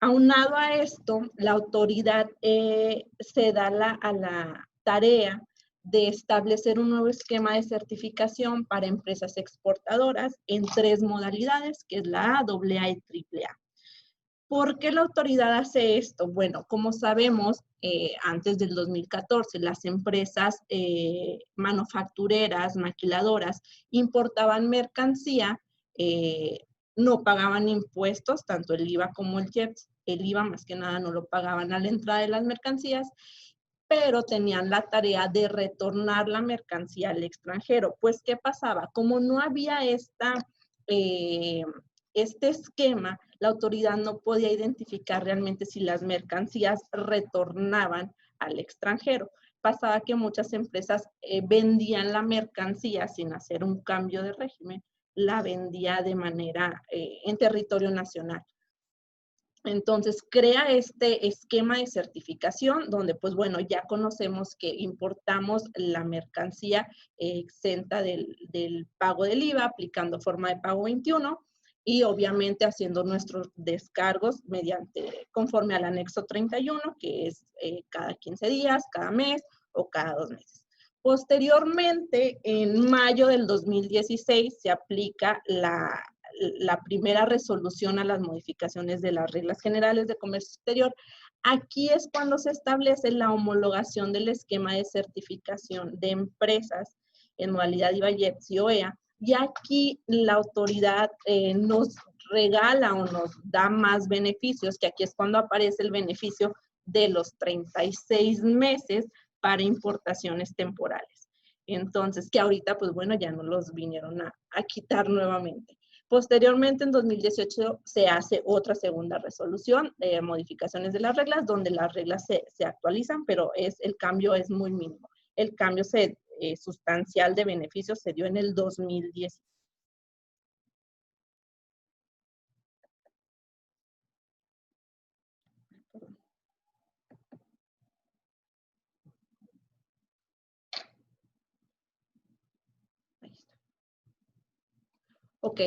Aunado a esto, la autoridad se da a la tarea de establecer un nuevo esquema de certificación para empresas exportadoras en 3 modalidades, que es la A, AA y AAA. ¿Por qué la autoridad hace esto? Bueno, como sabemos, antes del 2014, las empresas manufactureras, maquiladoras, importaban mercancía, no pagaban impuestos, tanto el IVA como el IEPS. El IVA más que nada no lo pagaban a la entrada de las mercancías, pero tenían la tarea de retornar la mercancía al extranjero. Pues, ¿qué pasaba? Como no había este esquema, la autoridad no podía identificar realmente si las mercancías retornaban al extranjero. Pasaba que muchas empresas vendían la mercancía sin hacer un cambio de régimen, la vendía de manera en territorio nacional. Entonces, crea este esquema de certificación donde, pues bueno, ya conocemos que importamos la mercancía exenta del pago del IVA, aplicando forma de pago 21 y obviamente haciendo nuestros descargos conforme al anexo 31, que es cada 15 días, cada mes o cada 2 meses. Posteriormente, en mayo del 2016, se aplica la primera resolución a las modificaciones de las reglas generales de comercio exterior. Aquí es cuando se establece la homologación del esquema de certificación de empresas en modalidad IVA-IEPS y OEA. Y aquí la autoridad nos regala o nos da más beneficios, que aquí es cuando aparece el beneficio de los 36 meses para importaciones temporales. Entonces, que ahorita, pues bueno, ya no los vinieron a quitar nuevamente. Posteriormente, en 2018, se hace otra segunda resolución de modificaciones de las reglas, donde las reglas se actualizan, pero el cambio es muy mínimo. El cambio sustancial de beneficios se dio en el 2010. Ok,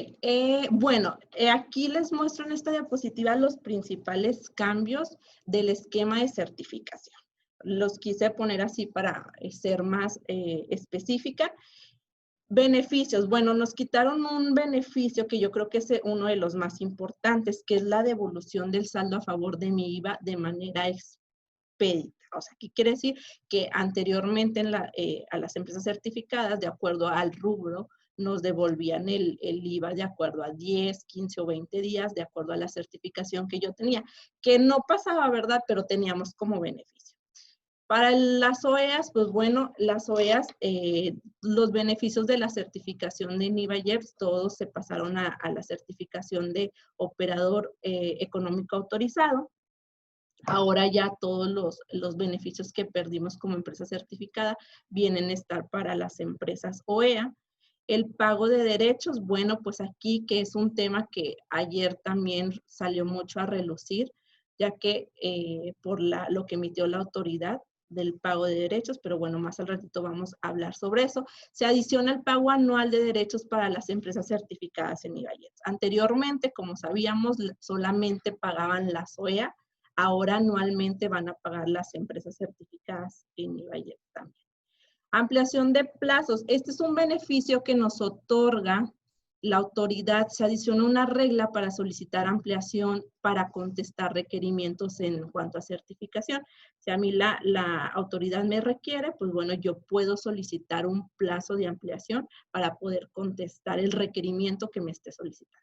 bueno, aquí les muestro en esta diapositiva los principales cambios del esquema de certificación. Los quise poner así para ser más específica. Beneficios, bueno, nos quitaron un beneficio que yo creo que es uno de los más importantes, que es la devolución del saldo a favor de mi IVA de manera expedita. O sea, ¿qué quiere decir? Que anteriormente a las empresas certificadas, de acuerdo al rubro, nos devolvían el IVA de acuerdo a 10, 15 o 20 días, de acuerdo a la certificación que yo tenía, que no pasaba, ¿verdad? Pero teníamos como beneficio. Para las OEAs, pues bueno, las OEAs, los beneficios de la certificación de NIVA-IEPS, todos se pasaron a la certificación de operador económico autorizado. Ahora ya todos los beneficios que perdimos como empresa certificada vienen a estar para las empresas OEA. El pago de derechos, bueno, pues aquí que es un tema que ayer también salió mucho a relucir, ya que por lo que emitió la autoridad del pago de derechos, pero bueno, más al ratito vamos a hablar sobre eso. Se adiciona el pago anual de derechos para las empresas certificadas en IVA-IEPS. Anteriormente, como sabíamos, solamente pagaban las OEA. Ahora anualmente van a pagar las empresas certificadas en IVA-IEPS también. Ampliación de plazos. Este es un beneficio que nos otorga la autoridad. Se adiciona una regla para solicitar ampliación para contestar requerimientos en cuanto a certificación. Si a mí la autoridad me requiere, pues bueno, yo puedo solicitar un plazo de ampliación para poder contestar el requerimiento que me esté solicitando.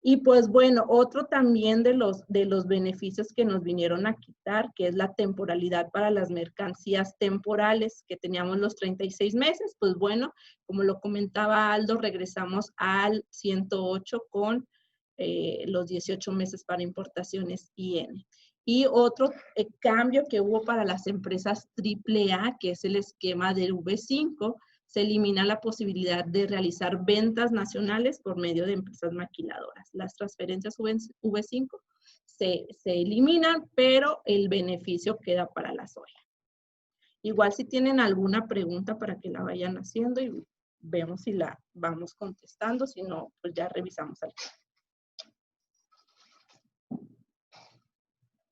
Y pues bueno, otro también de los beneficios que nos vinieron a quitar, que es la temporalidad para las mercancías temporales, que teníamos los 36 meses, pues bueno, como lo comentaba Aldo, regresamos al 108 con los 18 meses para importaciones IN. Y otro cambio que hubo para las empresas AAA, que es el esquema del V5, se elimina la posibilidad de realizar ventas nacionales por medio de empresas maquiladoras. Las transferencias V5 se eliminan, pero el beneficio queda para la soya. Igual si tienen alguna pregunta para que la vayan haciendo y vemos si la vamos contestando, si no, pues ya revisamos algo.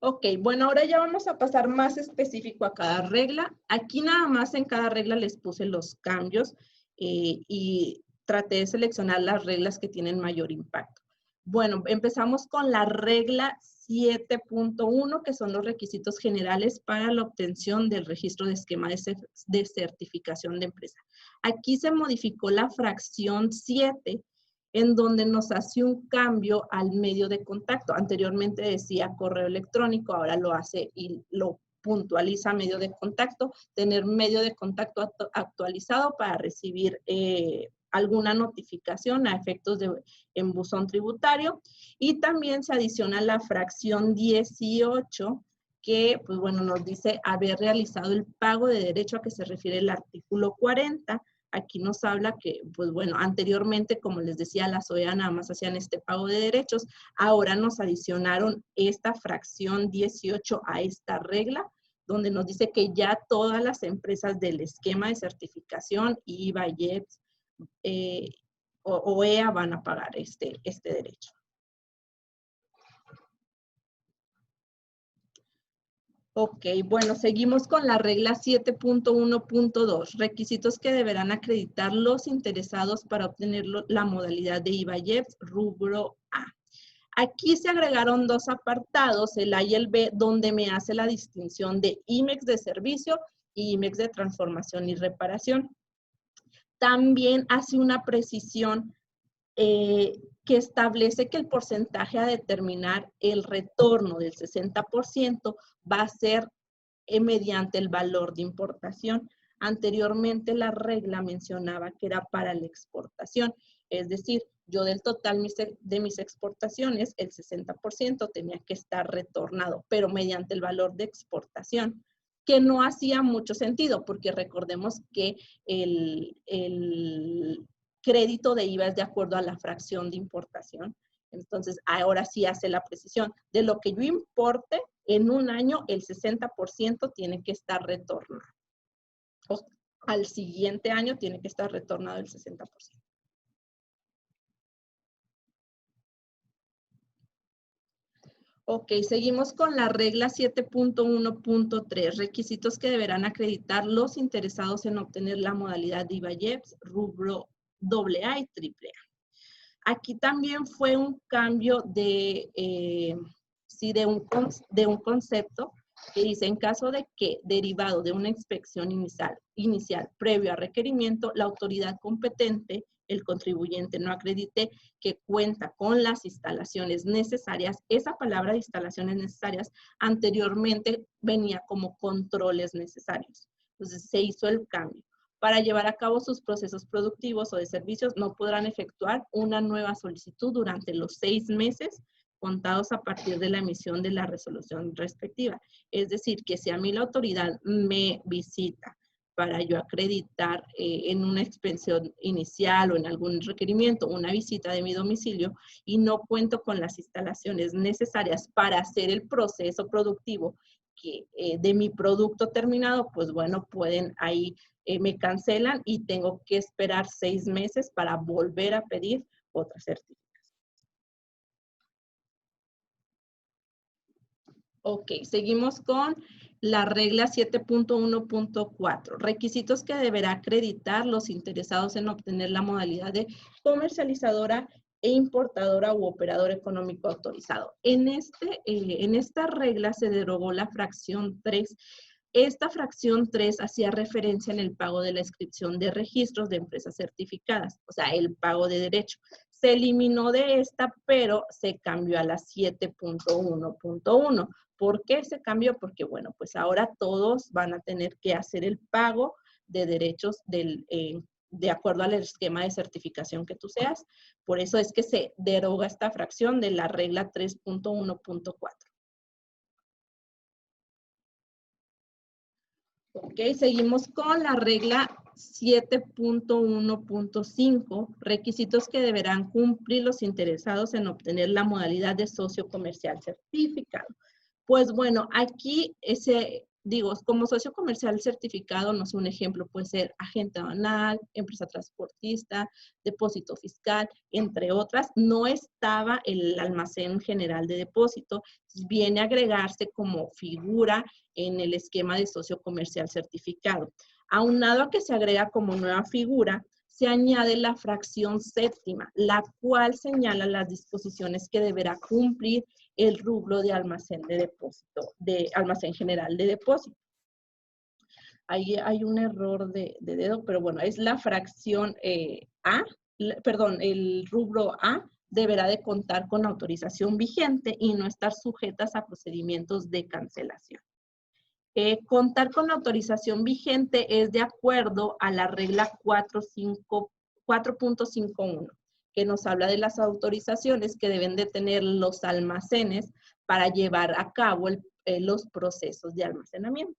Ok, bueno, ahora ya vamos a pasar más específico a cada regla. Aquí nada más en cada regla les puse los cambios y traté de seleccionar las reglas que tienen mayor impacto. Bueno, empezamos con la regla 7.1, que son los requisitos generales para la obtención del registro de esquema de certificación de empresa. Aquí se modificó la fracción 7, en donde nos hace un cambio al medio de contacto. Anteriormente decía correo electrónico, ahora lo hace y lo puntualiza medio de contacto, tener medio de contacto actualizado para recibir alguna notificación a efectos en buzón tributario. Y también se adiciona la fracción 18, que pues bueno, nos dice haber realizado el pago de derecho a que se refiere el artículo 40. Aquí nos habla que, pues bueno, anteriormente, como les decía, las OEA nada más hacían este pago de derechos. Ahora nos adicionaron esta fracción 18 a esta regla, donde nos dice que ya todas las empresas del esquema de certificación, IVA, IEPS, OEA van a pagar este derecho. Ok, bueno, seguimos con la regla 7.1.2, requisitos que deberán acreditar los interesados para obtener la modalidad de IVA-IEPS rubro A. Aquí se agregaron dos apartados, el A y el B, donde me hace la distinción de IMEX de servicio y IMEX de transformación y reparación. También hace una precisión que establece que el porcentaje a determinar el retorno del 60% va a ser mediante el valor de importación. Anteriormente la regla mencionaba que era para la exportación, es decir, yo del total de mis exportaciones, el 60% tenía que estar retornado, pero mediante el valor de exportación, que no hacía mucho sentido, porque recordemos que el crédito de IVA es de acuerdo a la fracción de importación. Entonces, ahora sí hace la precisión. De lo que yo importe, en un año el 60% tiene que estar retornado. O al siguiente año tiene que estar retornado el 60%. Ok, seguimos con la regla 7.1.3, requisitos que deberán acreditar los interesados en obtener la modalidad de IVA-IEPS, rubro AA y AAA. Aquí también fue un cambio de un concepto que dice, en caso de que, derivado de una inspección inicial previo a requerimiento, la autoridad competente, el contribuyente, no acredite que cuenta con las instalaciones necesarias. Esa palabra de instalaciones necesarias anteriormente venía como controles necesarios. Entonces se hizo el cambio. Para llevar a cabo sus procesos productivos o de servicios, no podrán efectuar una nueva solicitud durante los 6 meses contados a partir de la emisión de la resolución respectiva. Es decir, que si a mí la autoridad me visita para yo acreditar en una inspección inicial o en algún requerimiento una visita de mi domicilio y no cuento con las instalaciones necesarias para hacer el proceso productivo de mi producto terminado, pues bueno, pueden ahí, me cancelan y tengo que esperar 6 meses para volver a pedir otra certificación. Ok, seguimos con la regla 7.1.4. Requisitos que deberá acreditar los interesados en obtener la modalidad de comercializadora e importadora u operador económico autorizado. En esta regla se derogó la fracción 3. Esta fracción 3 hacía referencia en el pago de la inscripción de registros de empresas certificadas, o sea, el pago de derecho. Se eliminó de esta, pero se cambió a la 7.1.1. ¿Por qué se cambió? Porque, bueno, pues ahora todos van a tener que hacer el pago de derechos de acuerdo al esquema de certificación que tú seas. Por eso es que se deroga esta fracción de la regla 3.1.4. Ok, seguimos con la regla 7.1.5, requisitos que deberán cumplir los interesados en obtener la modalidad de socio comercial certificado. Pues bueno, aquí como socio comercial certificado, no sé, un ejemplo puede ser agente aduanal, empresa transportista, depósito fiscal, entre otras. No estaba el almacén general de depósito, viene a agregarse como figura en el esquema de socio comercial certificado. Aunado a que se agrega como nueva figura, se añade la fracción séptima, la cual señala las disposiciones que deberá cumplir el rubro de almacén de depósito, de almacén general de depósito. Ahí hay un error de dedo, pero bueno, es la fracción el rubro A deberá de contar con autorización vigente y no estar sujetas a procedimientos de cancelación. Contar con autorización vigente es de acuerdo a la regla 4.51, que nos habla de las autorizaciones que deben de tener los almacenes para llevar a cabo los procesos de almacenamiento.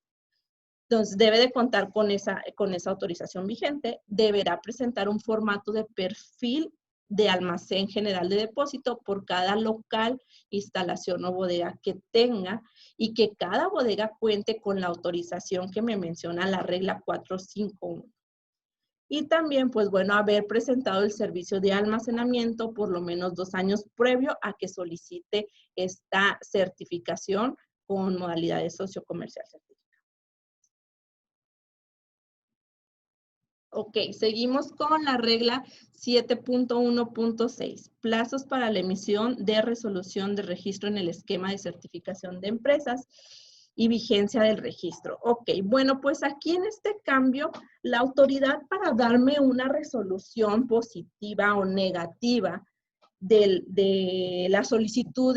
Entonces, debe de contar con esa autorización vigente, deberá presentar un formato de perfil de almacén general de depósito por cada local, instalación o bodega que tenga y que cada bodega cuente con la autorización que me menciona la regla 451. Y también, pues bueno, haber presentado el servicio de almacenamiento por lo menos 2 años previo a que solicite esta certificación con modalidad de socio comercial certificado. Ok, seguimos con la regla 7.1.6, plazos para la emisión de resolución de registro en el esquema de certificación de empresas y vigencia del registro. Ok, bueno, pues aquí en este cambio, la autoridad para darme una resolución positiva o negativa de la solicitud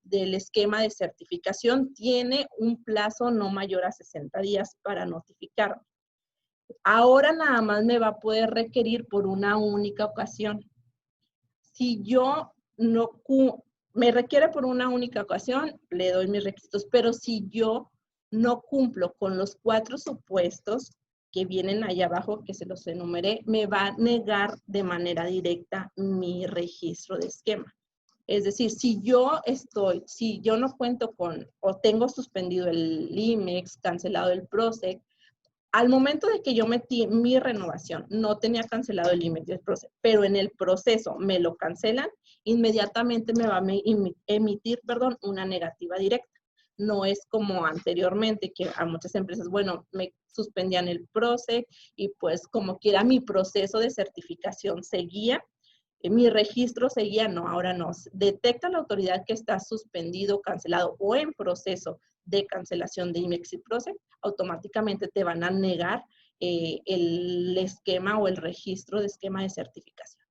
del esquema de certificación tiene un plazo no mayor a 60 días para notificarme. Ahora nada más me va a poder requerir por una única ocasión. Si yo no me requiere por una única ocasión, le doy mis requisitos, pero si yo no cumplo con los 4 supuestos que vienen ahí abajo, que se los enumeré, me va a negar de manera directa mi registro de esquema. Es decir, si yo no cuento con, o tengo suspendido el IMEX, cancelado el PROSEC, Al momento de que yo metí mi renovación, no tenía cancelado el email del proceso, pero en el proceso me lo cancelan, inmediatamente me va a emitir, una negativa directa. No es como anteriormente, que a muchas empresas, bueno, me suspendían el proceso y pues como quiera mi proceso de certificación seguía, mi registro seguía, no, ahora no. Detecta la autoridad que está suspendido, cancelado o en proceso de cancelación de IMEXI Proce, automáticamente te van a negar el esquema o el registro de esquema de certificación.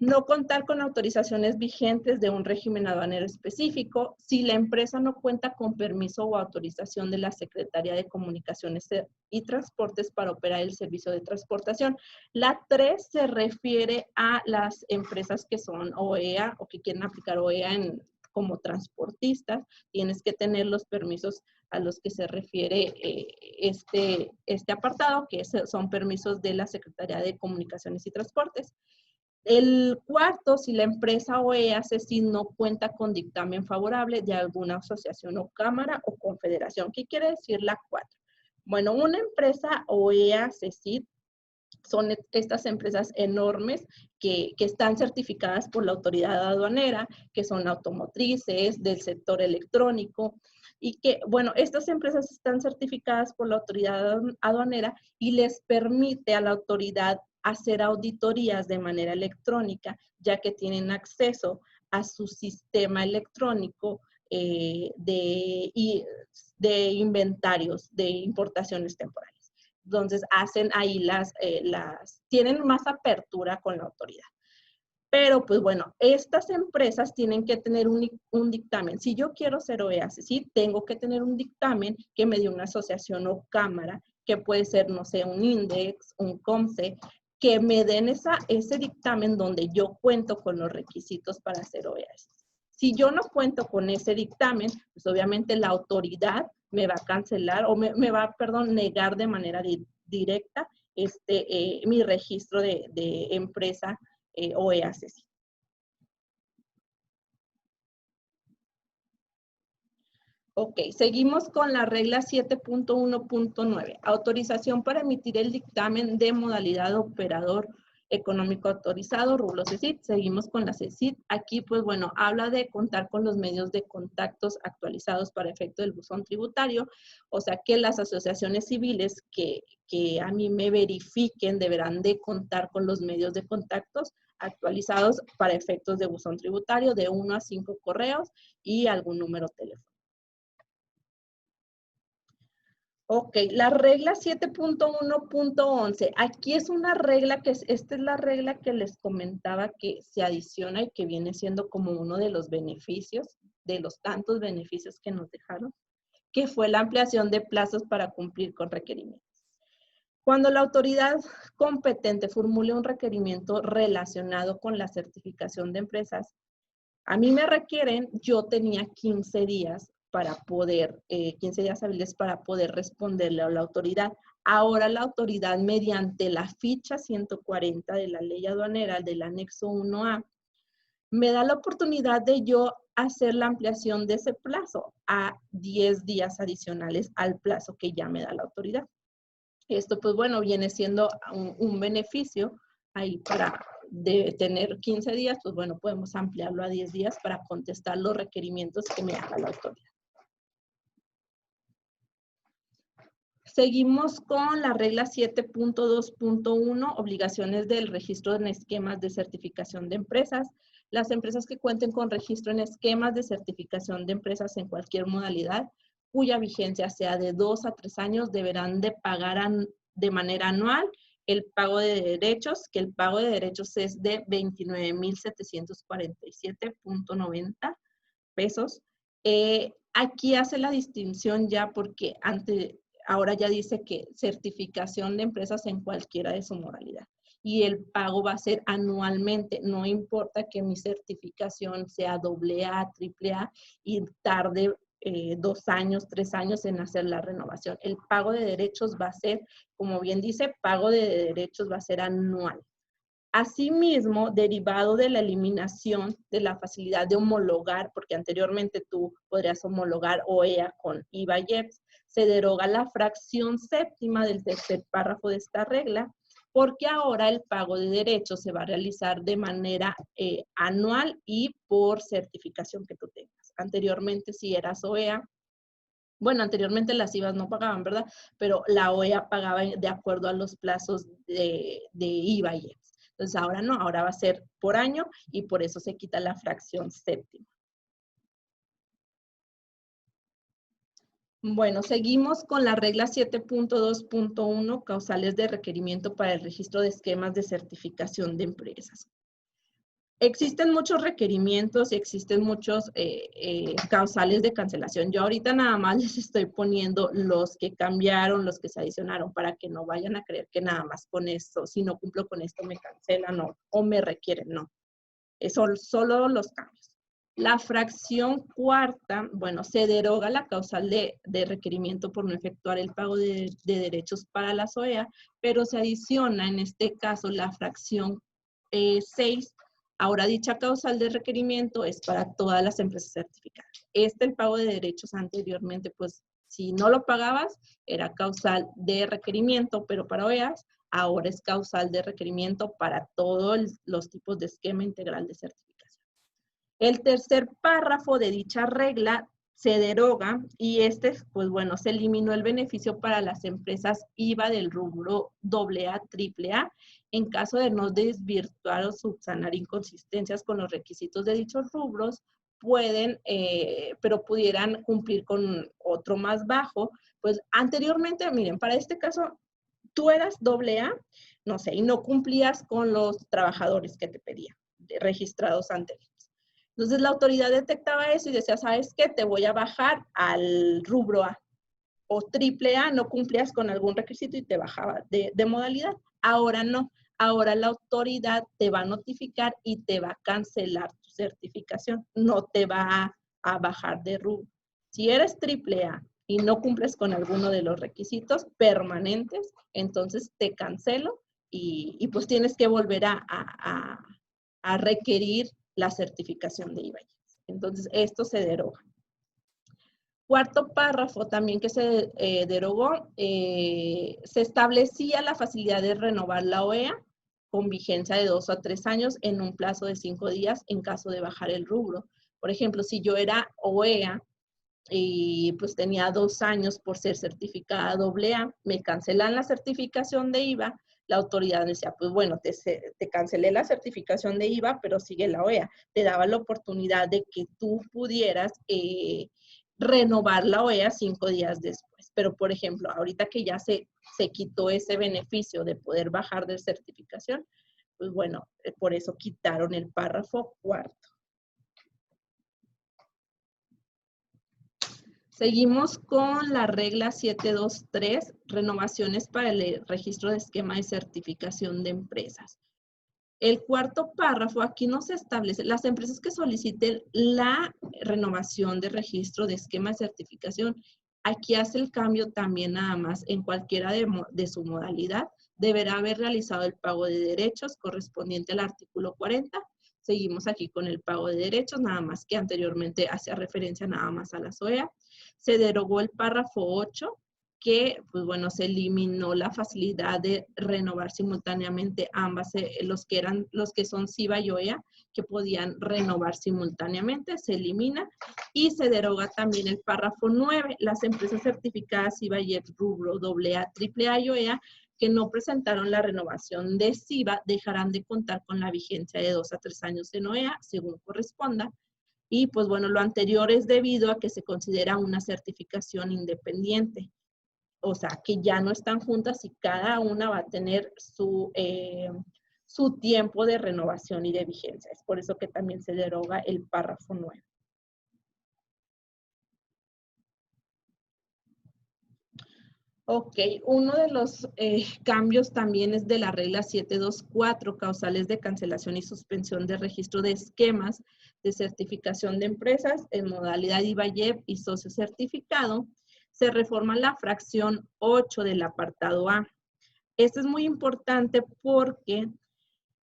No contar con autorizaciones vigentes de un régimen aduanero específico si la empresa no cuenta con permiso o autorización de la Secretaría de Comunicaciones y Transportes para operar el servicio de transportación. La 3 se refiere a las empresas que son OEA o que quieren aplicar OEA como transportistas. Tienes que tener los permisos a los que se refiere este apartado, que son permisos de la Secretaría de Comunicaciones y Transportes. El cuarto, si la empresa OEA CECID no cuenta con dictamen favorable de alguna asociación o cámara o confederación. ¿Qué quiere decir la 4? Bueno, una empresa OEA CECID son estas empresas enormes que están certificadas por la autoridad aduanera, que son automotrices, del sector electrónico, y que, bueno, estas empresas están certificadas por la autoridad aduanera y les permite a la autoridad hacer auditorías de manera electrónica, ya que tienen acceso a su sistema electrónico de inventarios de importaciones temporales. Entonces, hacen ahí tienen más apertura con la autoridad. Pero, pues bueno, estas empresas tienen que tener un dictamen. Si yo quiero ser OEA, sí, tengo que tener un dictamen que me dé una asociación o cámara, que puede ser, no sé, un INDEX, un COMCE, que me den ese dictamen donde yo cuento con los requisitos para ser OEA. Si yo no cuento con ese dictamen, pues obviamente la autoridad me va a cancelar o me va a, negar de manera directa mi registro de empresa OEA CECID. Ok, seguimos con la regla 7.1.9. Autorización para emitir el dictamen de modalidad de operador económico autorizado, rublo CECID. Seguimos con la CECID. Aquí, pues bueno, habla de contar con los medios de contactos actualizados para efecto del buzón tributario. O sea que las asociaciones civiles que a mí me verifiquen deberán de contar con los medios de contactos actualizados para efectos de buzón tributario de 1 a 5 correos y algún número telefónico. Ok, la regla 7.1.11. Aquí es una regla esta es la regla que les comentaba que se adiciona y que viene siendo como uno de los beneficios, de los tantos beneficios que nos dejaron, que fue la ampliación de plazos para cumplir con requerimientos. Cuando la autoridad competente formule un requerimiento relacionado con la certificación de empresas, a mí me requieren, yo tenía 15 días para poder, 15 días hábiles para poder responderle a la autoridad. Ahora la autoridad, mediante la ficha 140 de la ley aduanera del anexo 1A, me da la oportunidad de yo hacer la ampliación de ese plazo a 10 días adicionales al plazo que ya me da la autoridad. Esto, pues bueno, viene siendo un beneficio ahí de tener 15 días, pues bueno, podemos ampliarlo a 10 días para contestar los requerimientos que me haga la autoridad. Seguimos con la regla 7.2.1, obligaciones del registro en esquemas de certificación de empresas. Las empresas que cuenten con registro en esquemas de certificación de empresas en cualquier modalidad, cuya vigencia sea de 2 a 3 años, deberán de pagar de manera anual el pago de derechos, que el pago de derechos es de 29,747.90 pesos. Aquí hace la distinción ya porque ahora ya dice que certificación de empresas en cualquiera de su modalidad. Y el pago va a ser anualmente. No importa que mi certificación sea AA, AAA y tarde 2 años, 3 años en hacer la renovación. El pago de derechos va a ser, como bien dice, pago de derechos va a ser anual. Asimismo, derivado de la eliminación de la facilidad de homologar, porque anteriormente tú podrías homologar OEA con IVA y EPS, se deroga la fracción séptima del tercer párrafo de esta regla, porque ahora el pago de derechos se va a realizar de manera anual y por certificación que tú tengas. Anteriormente, si eras OEA, bueno, anteriormente las IVAs no pagaban, ¿verdad? Pero la OEA pagaba de acuerdo a los plazos de IVA y EPS. Entonces ahora no, ahora va a ser por año y por eso se quita la fracción séptima. Bueno, seguimos con la regla 7.2.1, causales de requerimiento para el registro de esquemas de certificación de empresas. Existen muchos requerimientos y existen muchos causales de cancelación. Yo ahorita nada más les estoy poniendo los que cambiaron, los que se adicionaron, para que no vayan a creer que nada más con esto, si no cumplo con esto me cancelan o me requieren, no. Son solo los cambios. La fracción cuarta, bueno, se deroga la causal de requerimiento por no efectuar el pago de derechos para la OEA, pero se adiciona en este caso la fracción 6. Ahora dicha causal de requerimiento es para todas las empresas certificadas. El pago de derechos anteriormente, pues si no lo pagabas, era causal de requerimiento, pero para OEAs, ahora es causal de requerimiento para todos los tipos de esquema integral de certificación. El tercer párrafo de dicha regla se deroga y pues bueno, se eliminó el beneficio para las empresas IVA del rubro AA, AAA, en caso de no desvirtuar o subsanar inconsistencias con los requisitos de dichos rubros, pero pudieran cumplir con otro más bajo. Pues anteriormente, miren, para este caso, tú eras AA, no sé, y no cumplías con los trabajadores que te pedían, registrados anteriores. Entonces la autoridad detectaba eso y decía, ¿sabes qué? Te voy a bajar al rubro A. O AAA, no cumplías con algún requisito y te bajaba de modalidad. Ahora no. Ahora la autoridad te va a notificar y te va a cancelar tu certificación. No te va a bajar de rubro. Si eres AAA y no cumples con alguno de los requisitos permanentes, entonces te cancelo y pues tienes que volver a requerir la certificación de IVA. Entonces, esto se deroga. Cuarto párrafo también que se derogó, se establecía la facilidad de renovar la OEA con vigencia de 2 a 3 años en un plazo de 5 días en caso de bajar el rubro. Por ejemplo, si yo era OEA y pues tenía 2 años por ser certificada AA, me cancelan la certificación de IVA, la autoridad decía, pues bueno, te cancelé la certificación de IVA, pero sigue la OEA. Te daba la oportunidad de que tú pudieras renovar la OEA 5 días después. Pero, por ejemplo, ahorita que ya se quitó ese beneficio de poder bajar de certificación, pues bueno, por eso quitaron el párrafo cuarto. Seguimos con la regla 723, renovaciones para el registro de esquema de certificación de empresas. El cuarto párrafo, aquí no se establece, las empresas que soliciten la renovación de registro de esquema de certificación, aquí hace el cambio también nada más en cualquiera de su modalidad, deberá haber realizado el pago de derechos correspondiente al artículo 40. Seguimos aquí con el pago de derechos, nada más que anteriormente hacía referencia nada más a la OEA. Se derogó el párrafo 8, que, pues bueno, se eliminó la facilidad de renovar simultáneamente ambas, los que son SIVA y OEA, que podían renovar simultáneamente, se elimina. Y se deroga también el párrafo 9, las empresas certificadas SIVA y rubro AA, AAA y OEA, que no presentaron la renovación de SIVA, dejarán de contar con la vigencia de 2 a 3 años en OEA, según corresponda. Y pues bueno, lo anterior es debido a que se considera una certificación independiente. O sea, que ya no están juntas y cada una va a tener su tiempo de renovación y de vigencia. Es por eso que también se deroga el párrafo 9. Ok, uno de los cambios también es de la regla 724, causales de cancelación y suspensión de registro de esquemas de certificación de empresas en modalidad IVA-YEP y socio certificado. Se reforma la fracción 8 del apartado A. Esto es muy importante porque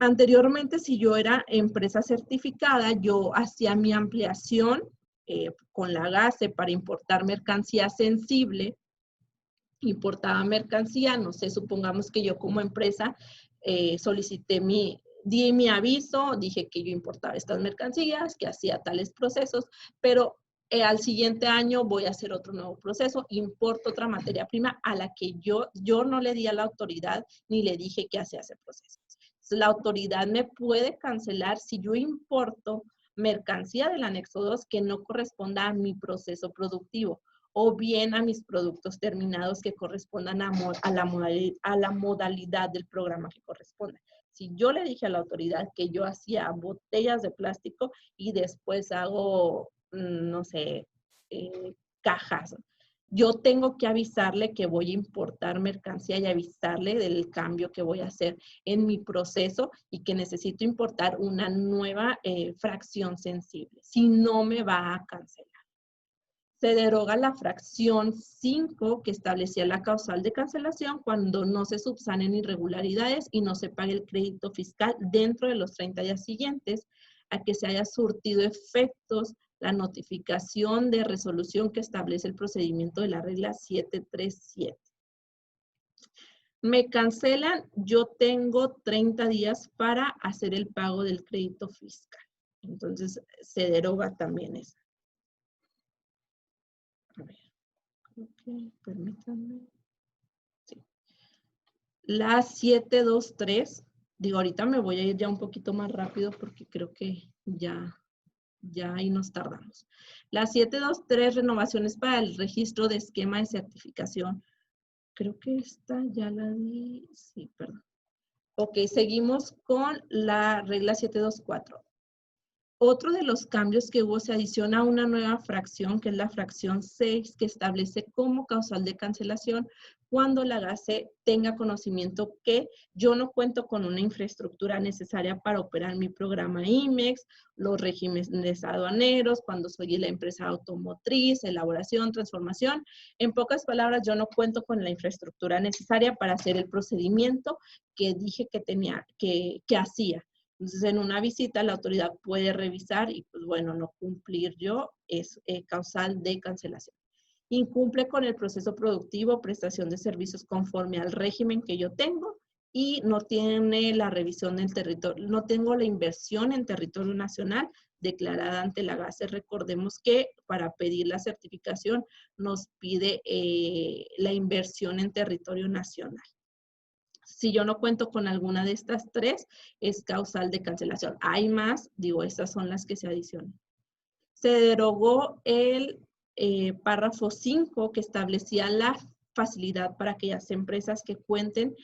anteriormente, si yo era empresa certificada, yo hacía mi ampliación con la GASE para importar mercancía sensible importaba mercancía, no sé, supongamos que yo como empresa di mi aviso, dije que yo importaba estas mercancías, que hacía tales procesos, pero al siguiente año voy a hacer otro nuevo proceso, importo otra materia prima a la que yo no le di a la autoridad ni le dije que hacía ese proceso. Entonces, la autoridad me puede cancelar si yo importo mercancía del anexo 2 que no corresponda a mi proceso productivo o bien a mis productos terminados que correspondan a la modalidad del programa que corresponda. Si yo le dije a la autoridad que yo hacía botellas de plástico y después hago, no sé, cajas, yo tengo que avisarle que voy a importar mercancía y avisarle del cambio que voy a hacer en mi proceso y que necesito importar una nueva fracción sensible. Si no, me va a cancelar. Se deroga la fracción 5 que establecía la causal de cancelación cuando no se subsanen irregularidades y no se pague el crédito fiscal dentro de los 30 días siguientes a que se haya surtido efectos la notificación de resolución que establece el procedimiento de la regla 737. Me cancelan, yo tengo 30 días para hacer el pago del crédito fiscal. Entonces, se deroga también eso. A ver, ok, permítanme. Sí. La 723, digo, ahorita me voy a ir ya un poquito más rápido porque creo que ya ahí nos tardamos. La 723, renovaciones para el registro de esquema de certificación. Creo que esta ya la di, sí, perdón. Ok, seguimos con la regla 724. Otro de los cambios que hubo, se adiciona una nueva fracción, que es la fracción 6, que establece como causal de cancelación cuando la GACE tenga conocimiento que yo no cuento con una infraestructura necesaria para operar mi programa IMEX, los regímenes aduaneros, cuando soy la empresa automotriz, elaboración, transformación. En pocas palabras, yo no cuento con la infraestructura necesaria para hacer el procedimiento que dije que tenía, que hacía. Entonces, en una visita, la autoridad puede revisar y, pues bueno, no cumplir yo es causal de cancelación. Incumple con el proceso productivo, prestación de servicios conforme al régimen que yo tengo y no tiene la revisión del territorio, no tengo la inversión en territorio nacional declarada ante la GACE. Recordemos que para pedir la certificación nos pide la inversión en territorio nacional. Si yo no cuento con alguna de estas tres, es causal de cancelación. Hay más, digo, estas son las que se adicionan. Se derogó el párrafo 5 que establecía la facilidad para aquellas empresas que cuenten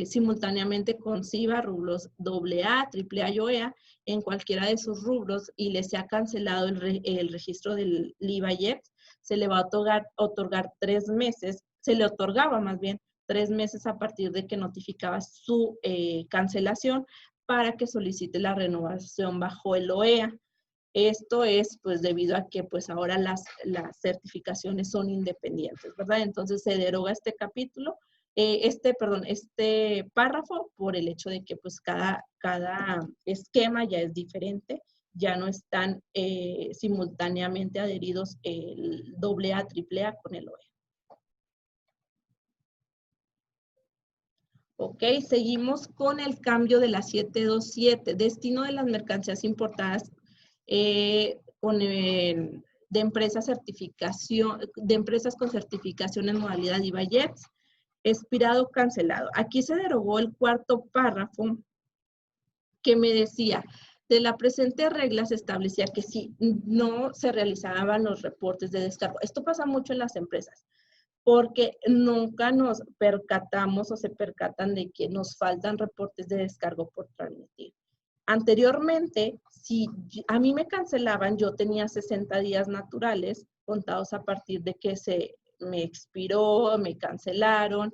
simultáneamente con CIVA, rubros AA, AAA y OEA, en cualquiera de sus rubros y les sea cancelado el registro del IVA-IEPS, se le va a otorgar 3 meses, se le otorgaba más bien 3 meses a partir de que notificaba su cancelación para que solicite la renovación bajo el OEA. Esto es pues debido a que pues ahora las certificaciones son independientes, ¿verdad? Entonces se deroga este capítulo, este párrafo por el hecho de que pues cada esquema ya es diferente, ya no están simultáneamente adheridos el AA, AAA con el OEA. Ok, seguimos con el cambio de la 727, destino de las mercancías importadas de empresas con certificación en modalidad IVA-IEPS, expirado, cancelado. Aquí se derogó el cuarto párrafo que me decía, de la presente regla se establecía que si no se realizaban los reportes de descargo. Esto pasa mucho en las empresas, porque nunca nos percatamos o se percatan de que nos faltan reportes de descargo por transmitir. Anteriormente, si a mí me cancelaban, yo tenía 60 días naturales contados a partir de que se me expiró, me cancelaron,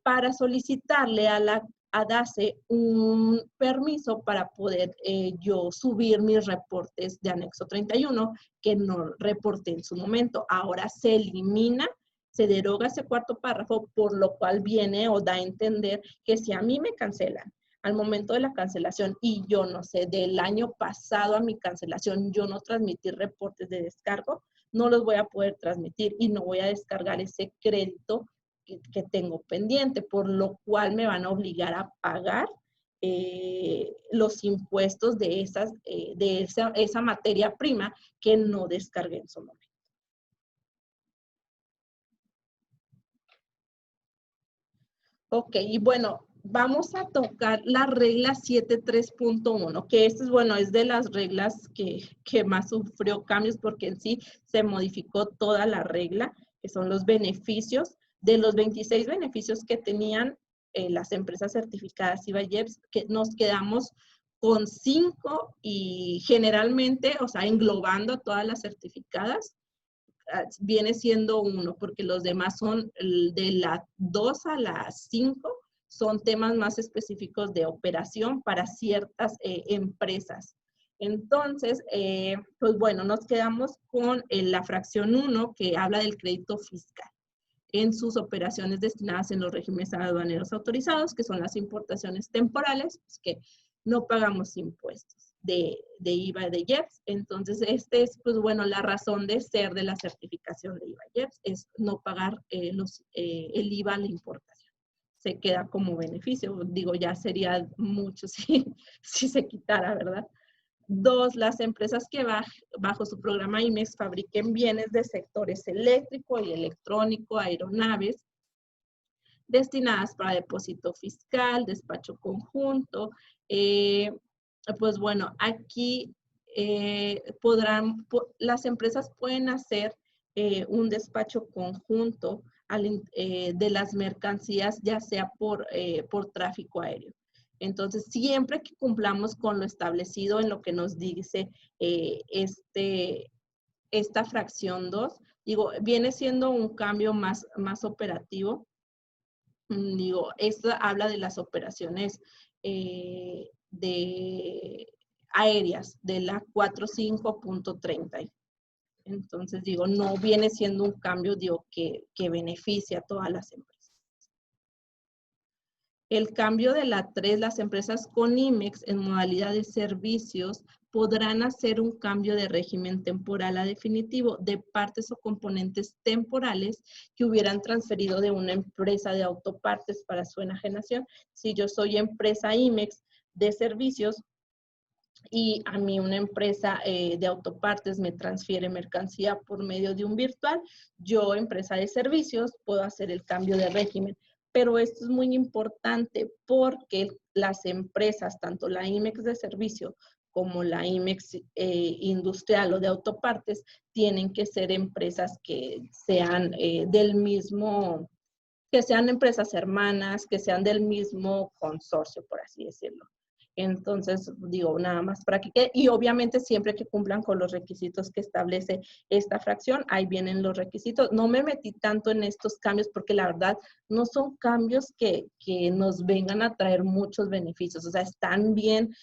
para solicitarle a la DACE un permiso para poder yo subir mis reportes de anexo 31 que no reporté en su momento. Ahora se elimina, se deroga ese cuarto párrafo, por lo cual viene o da a entender que si a mí me cancelan al momento de la cancelación y yo no sé, del año pasado a mi cancelación, yo no transmití reportes de descargo, no los voy a poder transmitir y no voy a descargar ese crédito que tengo pendiente, por lo cual me van a obligar a pagar los impuestos de esa materia prima que no descargué en su momento. Ok, y bueno, vamos a tocar la regla 7.3.1, que esta es, bueno, es de las reglas que más sufrió cambios porque en sí se modificó toda la regla, que son los beneficios. De los 26 beneficios que tenían las empresas certificadas IVA-IEPS, que nos quedamos con 5 y generalmente, o sea, englobando todas las certificadas, viene siendo 1, porque los demás son de la 2 a la 5, son temas más específicos de operación para ciertas empresas. Entonces, pues bueno, nos quedamos con la fracción 1 que habla del crédito fiscal en sus operaciones destinadas en los regímenes aduaneros autorizados, que son las importaciones temporales, pues que no pagamos impuestos de IVA y de IEPS. Entonces, es, pues bueno, la razón de ser de la certificación de IVA y IEPS es no pagar el IVA a la importación. Se queda como beneficio. Digo, ya sería mucho si se quitara, ¿verdad? 2, las empresas que bajo su programa IMEX fabriquen bienes de sectores eléctrico y electrónico, aeronaves, destinadas para depósito fiscal, despacho conjunto. Pues bueno, aquí las empresas pueden hacer un despacho conjunto de las mercancías, ya sea por tráfico aéreo. Entonces, siempre que cumplamos con lo establecido en lo que nos dice esta fracción 2, digo, viene siendo un cambio más operativo. Digo, esto habla de las operaciones aéreas de la 45.30. Entonces, digo, no viene siendo un cambio, digo, que beneficia a todas las empresas. El cambio de la 3, las empresas con IMEX en modalidad de servicios podrán hacer un cambio de régimen temporal a definitivo de partes o componentes temporales que hubieran transferido de una empresa de autopartes para su enajenación. Si yo soy empresa IMEX de servicios y a mí una empresa de autopartes me transfiere mercancía por medio de un virtual, yo, empresa de servicios, puedo hacer el cambio de régimen. Pero esto es muy importante porque las empresas, tanto la IMEX de servicio como la IMEX industrial o de autopartes, tienen que ser empresas que sean del mismo, que sean empresas hermanas, que sean del mismo consorcio, por así decirlo. Entonces, digo, nada más para que quede. Y obviamente siempre que cumplan con los requisitos que establece esta fracción, ahí vienen los requisitos. No me metí tanto en estos cambios porque la verdad no son cambios que nos vengan a traer muchos beneficios. O sea, están bien,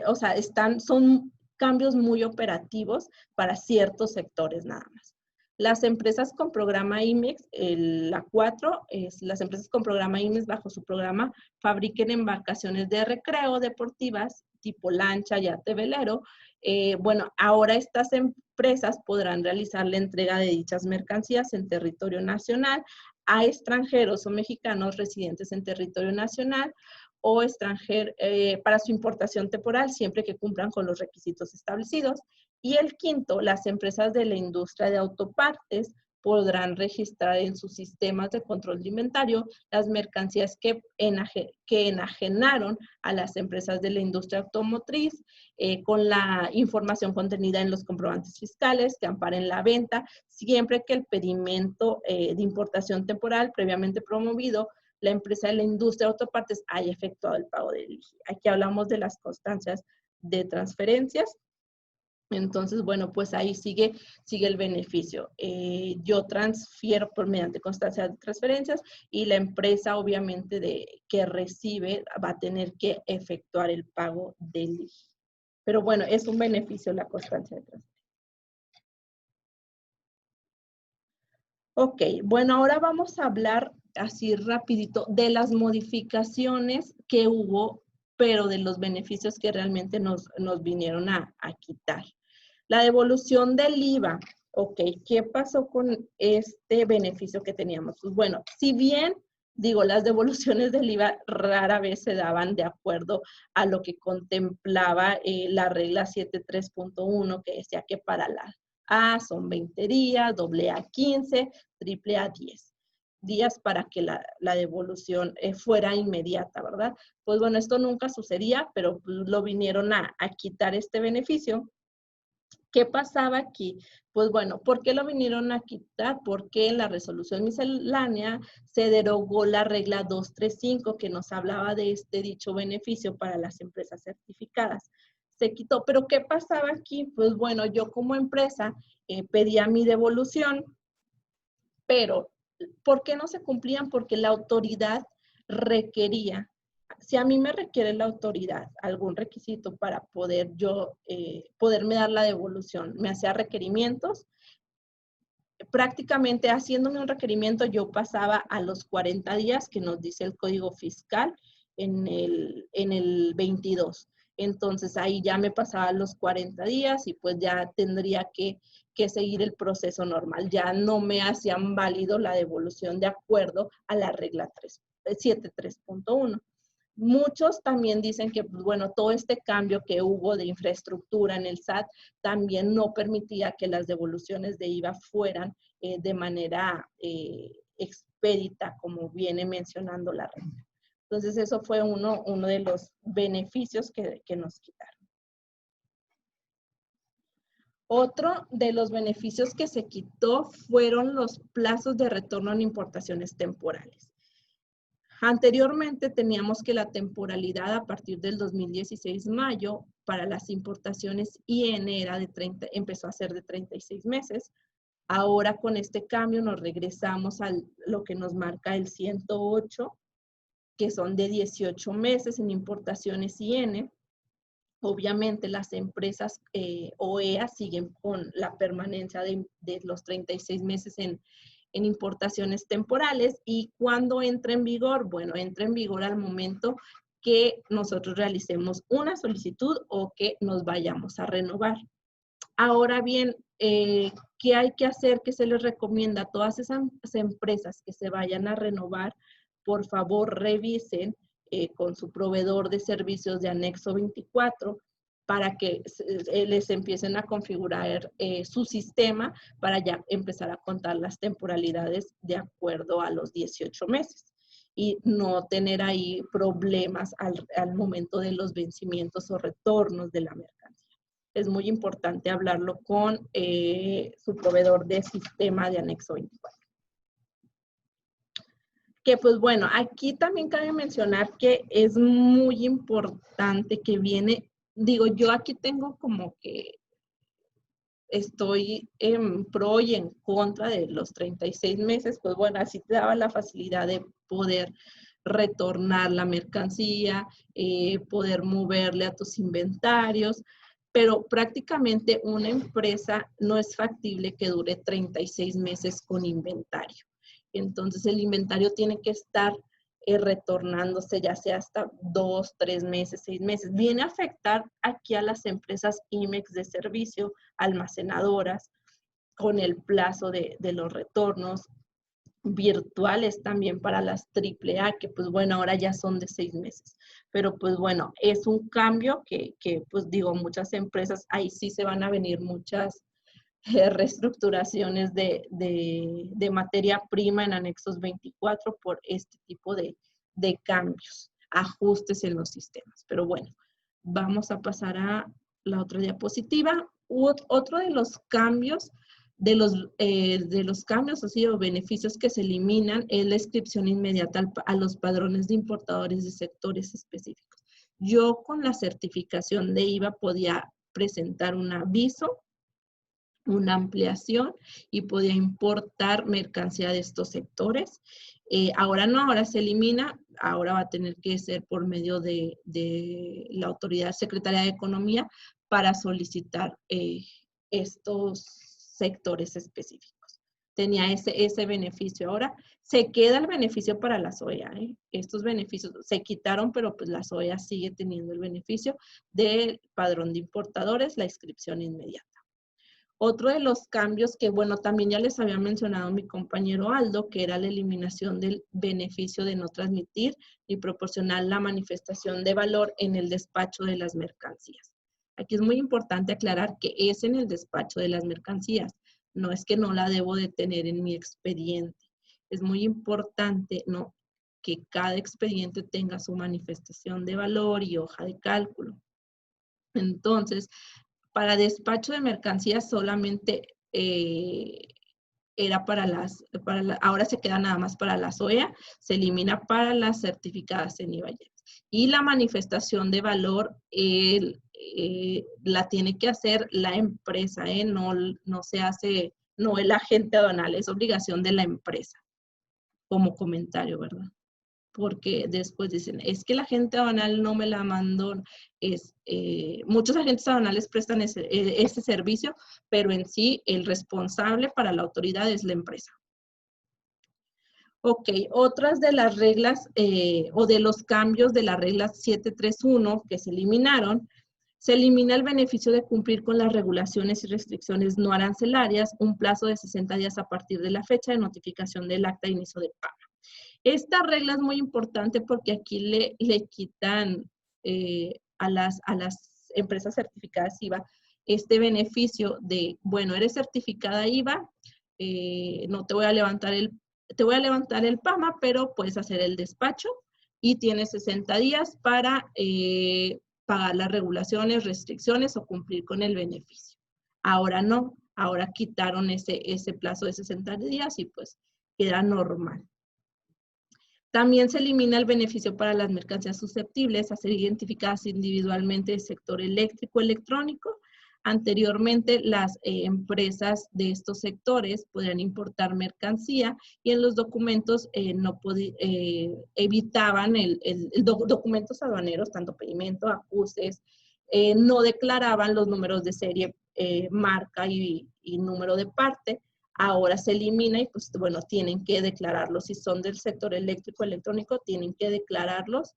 o sea, son cambios muy operativos para ciertos sectores nada más. Las empresas con programa IMEX, la 4, es las empresas con programa IMEX bajo su programa fabriquen embarcaciones de recreo deportivas tipo lancha, yate, velero. Bueno, ahora estas empresas podrán realizar la entrega de dichas mercancías en territorio nacional a extranjeros o mexicanos residentes en territorio nacional o extranjero para su importación temporal siempre que cumplan con los requisitos establecidos. Y el 5, las empresas de la industria de autopartes podrán registrar en sus sistemas de control de inventario las mercancías que enajenaron a las empresas de la industria automotriz con la información contenida en los comprobantes fiscales que amparen la venta, siempre que el pedimento de importación temporal previamente promovido la empresa de la industria de autopartes haya efectuado el pago del IGI. Aquí hablamos de las constancias de transferencias. Entonces, bueno, pues ahí sigue el beneficio. Yo transfiero mediante constancia de transferencias y la empresa, obviamente, que recibe va a tener que efectuar el pago del IGI. Pero bueno, es un beneficio la constancia de transferencias. Ok, bueno, ahora vamos a hablar así rapidito de las modificaciones que hubo, pero de los beneficios que realmente nos vinieron a quitar. La devolución del IVA Ok, ¿qué pasó con este beneficio que teníamos? Pues bueno, si bien, digo, las devoluciones del IVA rara vez se daban de acuerdo a lo que contemplaba la regla 73.1, que decía que para la A son 20 días, doble A 15, triple A 10 días para que la devolución fuera inmediata, ¿verdad? Pues bueno, esto nunca sucedía, pero pues, lo vinieron a quitar este beneficio. ¿Qué pasaba aquí? Pues bueno, ¿por qué lo vinieron a quitar? Porque en la resolución miscelánea se derogó la regla 235 que nos hablaba de este dicho beneficio para las empresas certificadas. Se quitó, pero ¿qué pasaba aquí? Pues bueno, yo como empresa pedía mi devolución, pero ¿por qué no se cumplían? Porque la autoridad requería. Si a mí me requiere la autoridad algún requisito para poder yo, poderme dar la devolución, me hacía requerimientos, prácticamente haciéndome un requerimiento yo pasaba a los 40 días que nos dice el Código Fiscal en el 22. Entonces ahí ya me pasaba los 40 días y pues ya tendría que seguir el proceso normal. Ya no me hacían válido la devolución de acuerdo a la regla 73.1. Muchos también dicen que, bueno, todo este cambio que hubo de infraestructura en el SAT también no permitía que las devoluciones de IVA fueran de manera expedita, como viene mencionando la regla. Entonces, eso fue uno de los beneficios que nos quitaron. Otro de los beneficios que se quitó fueron los plazos de retorno en importaciones temporales. Anteriormente teníamos que la temporalidad a partir del 2016 mayo para las importaciones IN era de 30, empezó a ser de 36 meses. Ahora con este cambio nos regresamos a lo que nos marca el 108, que son de 18 meses en importaciones IN. Obviamente las empresas OEA siguen con la permanencia de los 36 meses en importaciones temporales. ¿Y cuándo entra en vigor? Bueno, entra en vigor al momento que nosotros realicemos una solicitud o que nos vayamos a renovar. Ahora bien, ¿qué hay que hacer? ¿Qué se les recomienda a todas esas empresas que se vayan a renovar? Por favor, revisen con su proveedor de servicios de anexo 24 para que les empiecen a configurar su sistema para ya empezar a contar las temporalidades de acuerdo a los 18 meses y no tener ahí problemas al momento de los vencimientos o retornos de la mercancía. Es muy importante hablarlo con su proveedor de sistema de anexo 24. Que pues bueno, aquí también cabe mencionar que es muy importante que viene, digo, yo aquí tengo como que estoy en pro y en contra de los 36 meses, pues bueno, así te daba la facilidad de poder retornar la mercancía, poder moverle a tus inventarios, pero prácticamente una empresa no es factible que dure 36 meses con inventario. Entonces el inventario tiene que estar retornándose ya sea hasta 2, 3 meses, 6 meses. Viene a afectar aquí a las empresas IMEX de servicio, almacenadoras, con el plazo de los retornos, virtuales también para las AAA, que pues bueno, ahora ya son de 6 meses. Pero pues bueno, es un cambio que pues digo, muchas empresas, ahí sí se van a venir muchas reestructuraciones de materia prima en anexos 24 por este tipo de cambios, ajustes en los sistemas. Pero bueno, vamos a pasar a la otra diapositiva. Otro de los cambios, de los cambios así, o beneficios que se eliminan es la inscripción inmediata a los padrones de importadores de sectores específicos. Yo con la certificación de IVA podía presentar un aviso, una ampliación y podía importar mercancía de estos sectores. Ahora no, ahora se elimina, ahora va a tener que ser por medio de la autoridad secretaria de Economía para solicitar estos sectores específicos. Tenía ese beneficio. Ahora se queda el beneficio para las OEA. Estos beneficios se quitaron, pero pues las OEA sigue teniendo el beneficio del padrón de importadores, la inscripción inmediata. Otro de los cambios que, bueno, también ya les había mencionado mi compañero Aldo, que era la eliminación del beneficio de no transmitir ni proporcionar la manifestación de valor en el despacho de las mercancías. Aquí es muy importante aclarar que es en el despacho de las mercancías, no es que no la debo de tener en mi expediente. Es muy importante, ¿no?, que cada expediente tenga su manifestación de valor y hoja de cálculo. Entonces, para despacho de mercancías solamente era ahora se queda nada más para las OEA, se elimina para las certificadas en IVA. Y la manifestación de valor la tiene que hacer la empresa, no se hace, no el agente aduanal, es obligación de la empresa, como comentario, ¿verdad? Porque después dicen, es que el agente aduanal no me la mandó. Muchos agentes aduanales prestan ese servicio, pero en sí el responsable para la autoridad es la empresa. Ok, otras de las reglas o de los cambios de la regla 731 que se eliminaron, se elimina el beneficio de cumplir con las regulaciones y restricciones no arancelarias, un plazo de 60 días a partir de la fecha de notificación del acta de inicio de pago. Esta regla es muy importante porque aquí le quitan a las empresas certificadas IVA este beneficio de, bueno, eres certificada IVA, no te voy a levantar el PAMA, pero puedes hacer el despacho y tienes 60 días para pagar las regulaciones, restricciones o cumplir con el beneficio. Ahora no, ahora quitaron ese plazo de 60 días y pues queda normal. También se elimina el beneficio para las mercancías susceptibles a ser identificadas individualmente del sector eléctrico electrónico. Anteriormente, las empresas de estos sectores podían importar mercancía y en los documentos evitaban documentos aduaneros, tanto pedimento, acuses, no declaraban los números de serie, marca y número de parte. Ahora se elimina y pues bueno, tienen que declararlos. Si son del sector eléctrico electrónico, tienen que declararlos,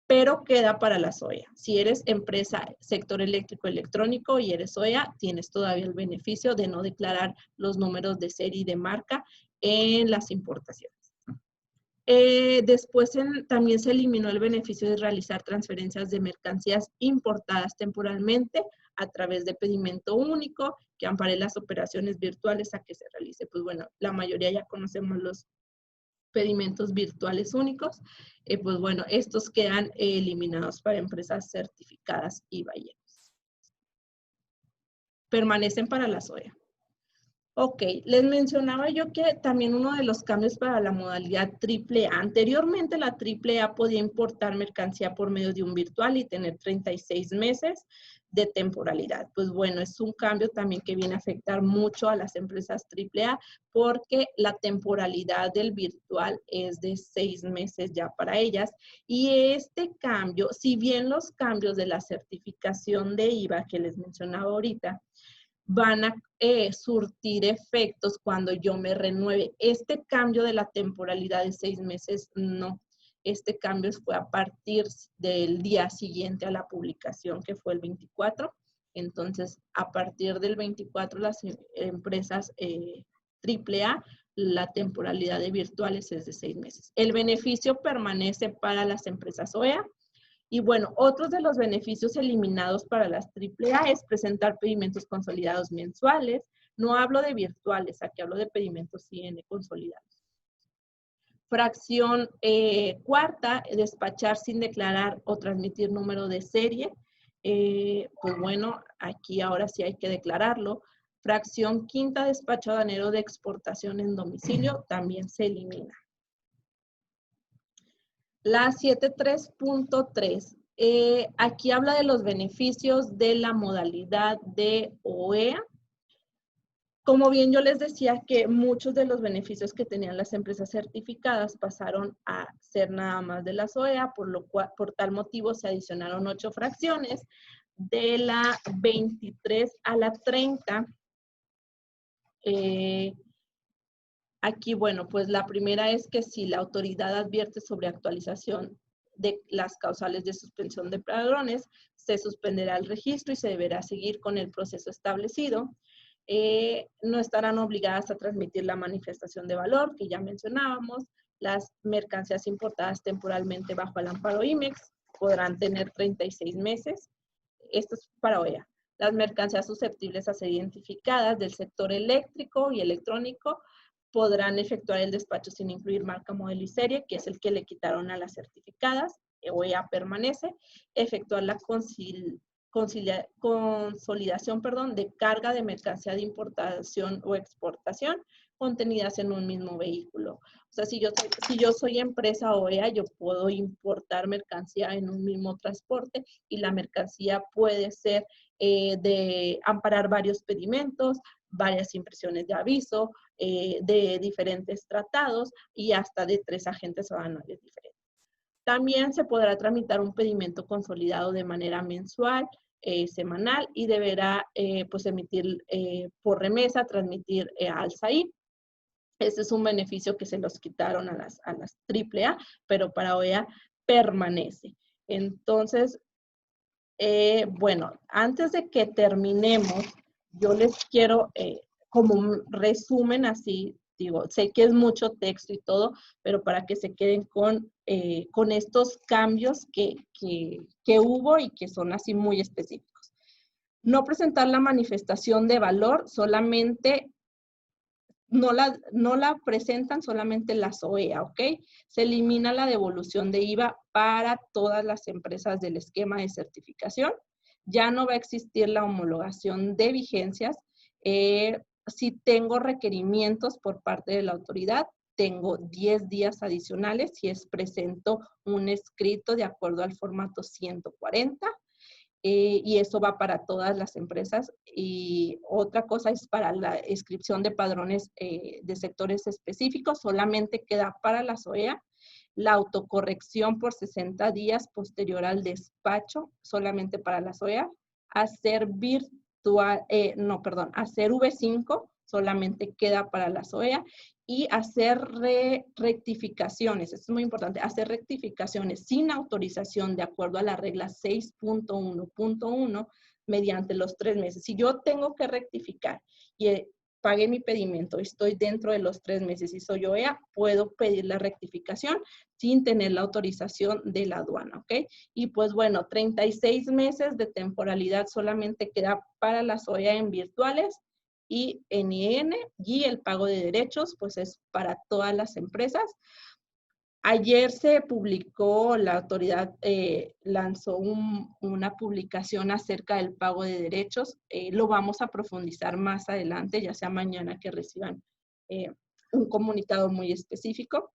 pero queda para las OEA. Si eres empresa sector eléctrico electrónico y eres OEA, tienes todavía el beneficio de no declarar los números de serie y de marca en las importaciones. Después también se eliminó el beneficio de realizar transferencias de mercancías importadas temporalmente a través de pedimento único, que ampare las operaciones virtuales a que se realice. Pues bueno, la mayoría ya conocemos los pedimentos virtuales únicos. Pues bueno, estos quedan eliminados para empresas certificadas IVA. Permanecen para las OEA. Ok, les mencionaba yo que también uno de los cambios para la modalidad AAA. Anteriormente la AAA podía importar mercancía por medio de un virtual y tener 36 meses de temporalidad. Pues bueno, es un cambio también que viene a afectar mucho a las empresas AAA porque la temporalidad del virtual es de 6 meses ya para ellas. Y este cambio, si bien los cambios de la certificación de IVA que les mencionaba ahorita, van a surtir efectos cuando yo me renueve. Este cambio de la temporalidad de 6 meses, no. Este cambio fue a partir del día siguiente a la publicación, que fue el 24. Entonces, a partir del 24, las empresas AAA, la temporalidad de virtuales es de 6 meses. El beneficio permanece para las empresas OEA. Y bueno, otros de los beneficios eliminados para las AAA es presentar pedimentos consolidados mensuales. No hablo de virtuales, aquí hablo de pedimentos IN consolidados. Fracción cuarta, despachar sin declarar o transmitir número de serie. Pues bueno, aquí ahora sí hay que declararlo. Fracción quinta, despacho aduanero de exportación en domicilio, también se elimina. La 73.3, aquí habla de los beneficios de la modalidad de OEA. Como bien yo les decía que muchos de los beneficios que tenían las empresas certificadas pasaron a ser nada más de las OEA, por tal motivo se adicionaron 8 fracciones de la 23 a la 30. Aquí, bueno, pues la primera es que si la autoridad advierte sobre actualización de las causales de suspensión de padrones, se suspenderá el registro y se deberá seguir con el proceso establecido. no estarán obligadas a transmitir la manifestación de valor que ya mencionábamos. Las mercancías importadas temporalmente bajo el amparo IMEX podrán tener 36 meses. Esto es para OEA. Las mercancías susceptibles a ser identificadas del sector eléctrico y electrónico podrán efectuar el despacho sin incluir marca, modelo y serie, que es el que le quitaron a las certificadas. OEA permanece. Efectuar la consolidación de carga de mercancía de importación o exportación contenidas en un mismo vehículo. O sea, si yo soy empresa OEA, yo puedo importar mercancía en un mismo transporte y la mercancía puede ser de amparar varios pedimentos, varias impresiones de aviso, de diferentes tratados y hasta de 3 agentes aduanales diferentes. También se podrá tramitar un pedimento consolidado de manera mensual, semanal, y deberá pues emitir por remesa, transmitir al SAI. Este es un beneficio que se los quitaron a las AAA, pero para OEA permanece. Entonces, bueno, antes de que terminemos, yo les quiero, como un resumen así, digo, sé que es mucho texto y todo, pero para que se queden con estos cambios que hubo y que son así muy específicos. No presentar la manifestación de valor, solamente no la presentan solamente las OEA, ¿ok? Se elimina la devolución de IVA para todas las empresas del esquema de certificación. Ya no va a existir la homologación de vigencias. Si tengo requerimientos por parte de la autoridad, tengo 10 días adicionales si presento un escrito de acuerdo al formato 140. Y eso va para todas las empresas. Y otra cosa es para la inscripción de padrones de sectores específicos, solamente queda para las OEA. La autocorrección por 60 días posterior al despacho, solamente para las OEA. Hacer hacer V5 solamente queda para las OEA. Y hacer rectificaciones, esto es muy importante, hacer rectificaciones sin autorización de acuerdo a la regla 6.1.1 mediante los 3 meses. Si yo tengo que rectificar y pagué mi pedimento, estoy dentro de los 3 meses y soy OEA, puedo pedir la rectificación sin tener la autorización de la aduana, ¿ok? Y pues bueno, 36 meses de temporalidad solamente queda para las OEA en virtuales, y NIN, y el pago de derechos, pues es para todas las empresas. Ayer se publicó, la autoridad lanzó una publicación acerca del pago de derechos. Lo vamos a profundizar más adelante, ya sea mañana que reciban un comunicado muy específico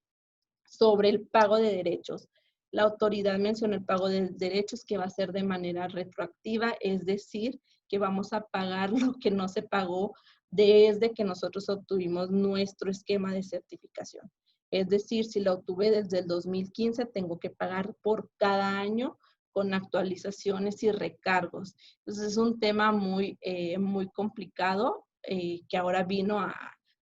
sobre el pago de derechos. La autoridad mencionó el pago de derechos que va a ser de manera retroactiva, es decir, que vamos a pagar lo que no se pagó desde que nosotros obtuvimos nuestro esquema de certificación. Es decir, si lo obtuve desde el 2015, tengo que pagar por cada año con actualizaciones y recargos. Entonces, es un tema muy complicado que ahora vino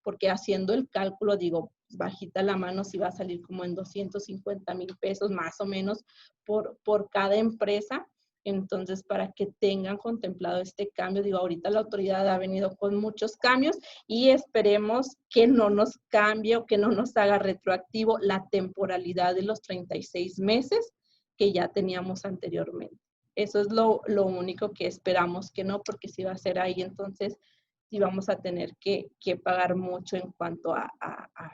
porque haciendo el cálculo, digo, bajita la mano, si va a salir como en 250,000 pesos más o menos por cada empresa. Entonces, para que tengan contemplado este cambio, digo, ahorita la autoridad ha venido con muchos cambios y esperemos que no nos cambie o que no nos haga retroactivo la temporalidad de los 36 meses que ya teníamos anteriormente. Eso es lo único que esperamos que no, porque si va a ser ahí, entonces sí vamos a tener que pagar mucho en cuanto a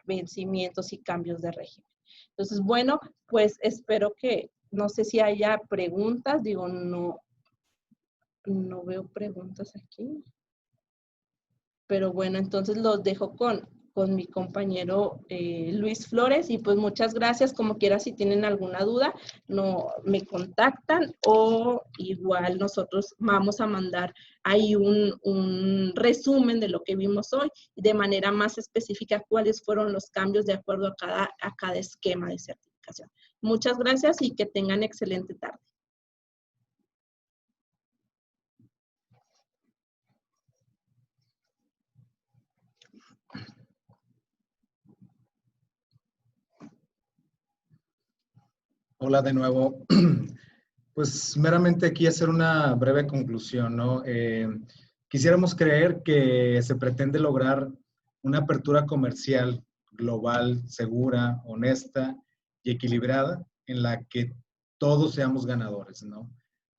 vencimientos y cambios de régimen. Entonces, bueno, pues espero que, no sé si haya preguntas, digo, no veo preguntas aquí. Pero bueno, entonces los dejo con mi compañero Luis Flores y pues muchas gracias. Como quiera, si tienen alguna duda, me contactan o igual nosotros vamos a mandar ahí un resumen de lo que vimos hoy de manera más específica cuáles fueron los cambios de acuerdo a cada esquema de certificación. Muchas gracias y que tengan excelente tarde. Hola de nuevo. Pues meramente aquí hacer una breve conclusión, ¿no? Quisiéramos creer que se pretende lograr una apertura comercial global, segura, honesta y equilibrada, en la que todos seamos ganadores, ¿no?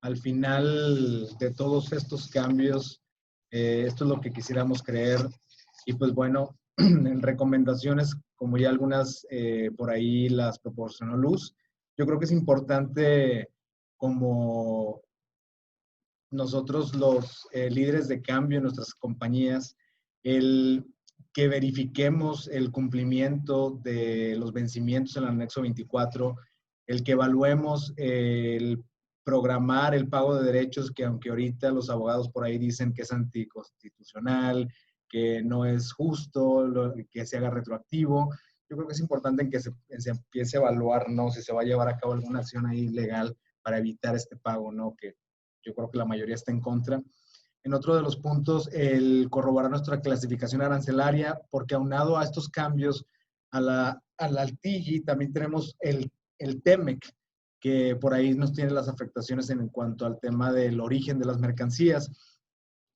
Al final de todos estos cambios, esto es lo que quisiéramos creer. Y pues bueno, en recomendaciones, como ya algunas por ahí las proporcionó Luz, yo creo que es importante, como nosotros los líderes de cambio en nuestras compañías, el que verifiquemos el cumplimiento de los vencimientos en el anexo 24, el que evaluemos el programar el pago de derechos, que aunque ahorita los abogados por ahí dicen que es anticonstitucional, que no es justo, que se haga retroactivo, yo creo que es importante en que se empiece a evaluar, ¿no? Si se va a llevar a cabo alguna acción ahí legal para evitar este pago, ¿no? Que yo creo que la mayoría está en contra. En otro de los puntos, el corroborar nuestra clasificación arancelaria, porque aunado a estos cambios al TIGI, también tenemos el TEMEC, que por ahí nos tiene las afectaciones en cuanto al tema del origen de las mercancías.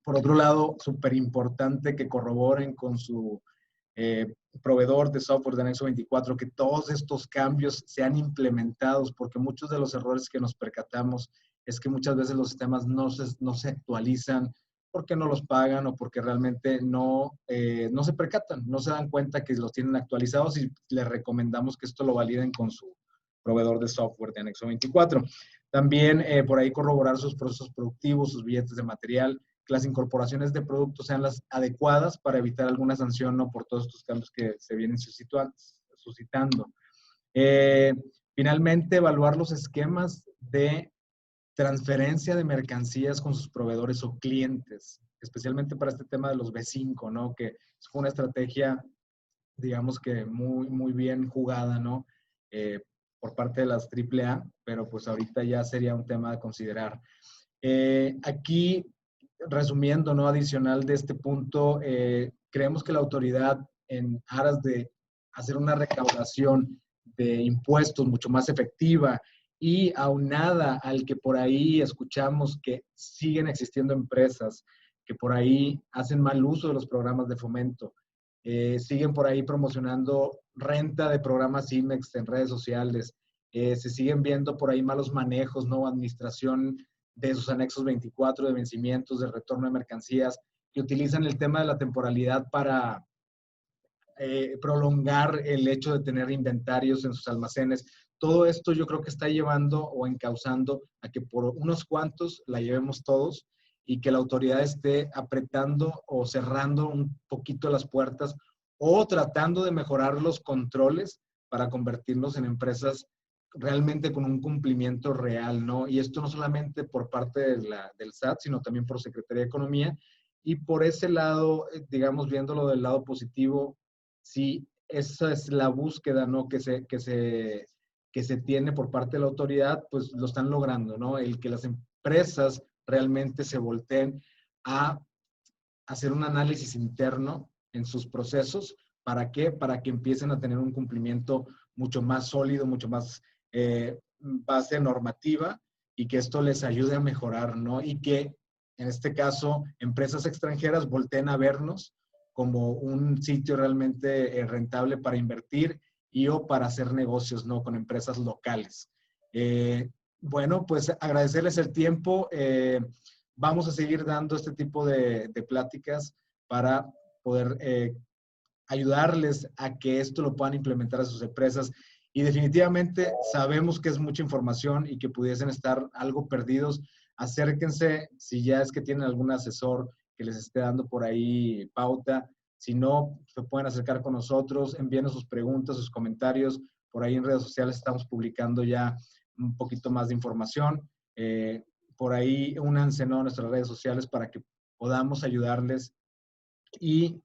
Por otro lado, súper importante que corroboren con su proveedor de software de anexo 24 que todos estos cambios sean implementados, porque muchos de los errores que nos percatamos es que muchas veces los sistemas no se actualizan porque no los pagan o porque realmente no se percatan, no se dan cuenta que los tienen actualizados, y les recomendamos que esto lo validen con su proveedor de software de anexo 24. También por ahí corroborar sus procesos productivos, sus billetes de material, que las incorporaciones de productos sean las adecuadas para evitar alguna sanción, ¿no? Por todos estos cambios que se vienen suscitando. Finalmente, evaluar los esquemas de transferencia de mercancías con sus proveedores o clientes, especialmente para este tema de los B5, ¿no? Que fue una estrategia, digamos que muy, muy bien jugada, ¿no? Por parte de las AAA, pero pues ahorita ya sería un tema de considerar. Aquí, resumiendo, ¿no? Adicional de este punto, creemos que la autoridad, en aras de hacer una recaudación de impuestos mucho más efectiva y aunada al que por ahí escuchamos que siguen existiendo empresas que por ahí hacen mal uso de los programas de fomento, siguen por ahí promocionando renta de programas IMEX en redes sociales, se siguen viendo por ahí malos manejos, ¿no? Administración de sus anexos 24, de vencimientos, de retorno de mercancías, que utilizan el tema de la temporalidad para prolongar el hecho de tener inventarios en sus almacenes. Todo esto yo creo que está llevando o encauzando a que por unos cuantos la llevemos todos y que la autoridad esté apretando o cerrando un poquito las puertas o tratando de mejorar los controles para convertirnos en empresas realmente con un cumplimiento real, ¿no? Y esto no solamente por parte del SAT, sino también por Secretaría de Economía. Y por ese lado, digamos, viéndolo del lado positivo, sí, esa es la búsqueda, ¿no? Que se tiene por parte de la autoridad, pues lo están logrando, ¿no? El que las empresas realmente se volteen a hacer un análisis interno en sus procesos. ¿Para qué? Para que empiecen a tener un cumplimiento mucho más sólido, mucho más base normativa, y que esto les ayude a mejorar, ¿no? Y que, en este caso, empresas extranjeras volteen a vernos como un sitio realmente rentable para invertir y o para hacer negocios, ¿no? Con empresas locales. Bueno, pues agradecerles el tiempo. Vamos a seguir dando este tipo de pláticas para poder ayudarles a que esto lo puedan implementar a sus empresas. Y definitivamente sabemos que es mucha información y que pudiesen estar algo perdidos. Acérquense si ya es que tienen algún asesor que les esté dando por ahí pauta. Si no, se pueden acercar con nosotros, envíenos sus preguntas, sus comentarios. Por ahí en redes sociales estamos publicando ya un poquito más de información. Por ahí únanse, ¿no?, a nuestras redes sociales para que podamos ayudarles y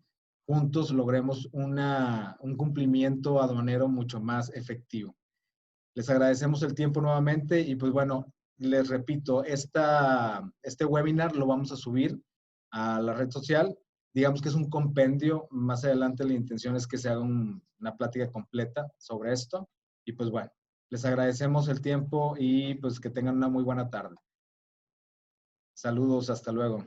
juntos logremos un cumplimiento aduanero mucho más efectivo. Les agradecemos el tiempo nuevamente y pues bueno, les repito, este webinar lo vamos a subir a la red social. Digamos que es un compendio. Más adelante la intención es que se haga una plática completa sobre esto. Y pues bueno, les agradecemos el tiempo y pues que tengan una muy buena tarde. Saludos, hasta luego.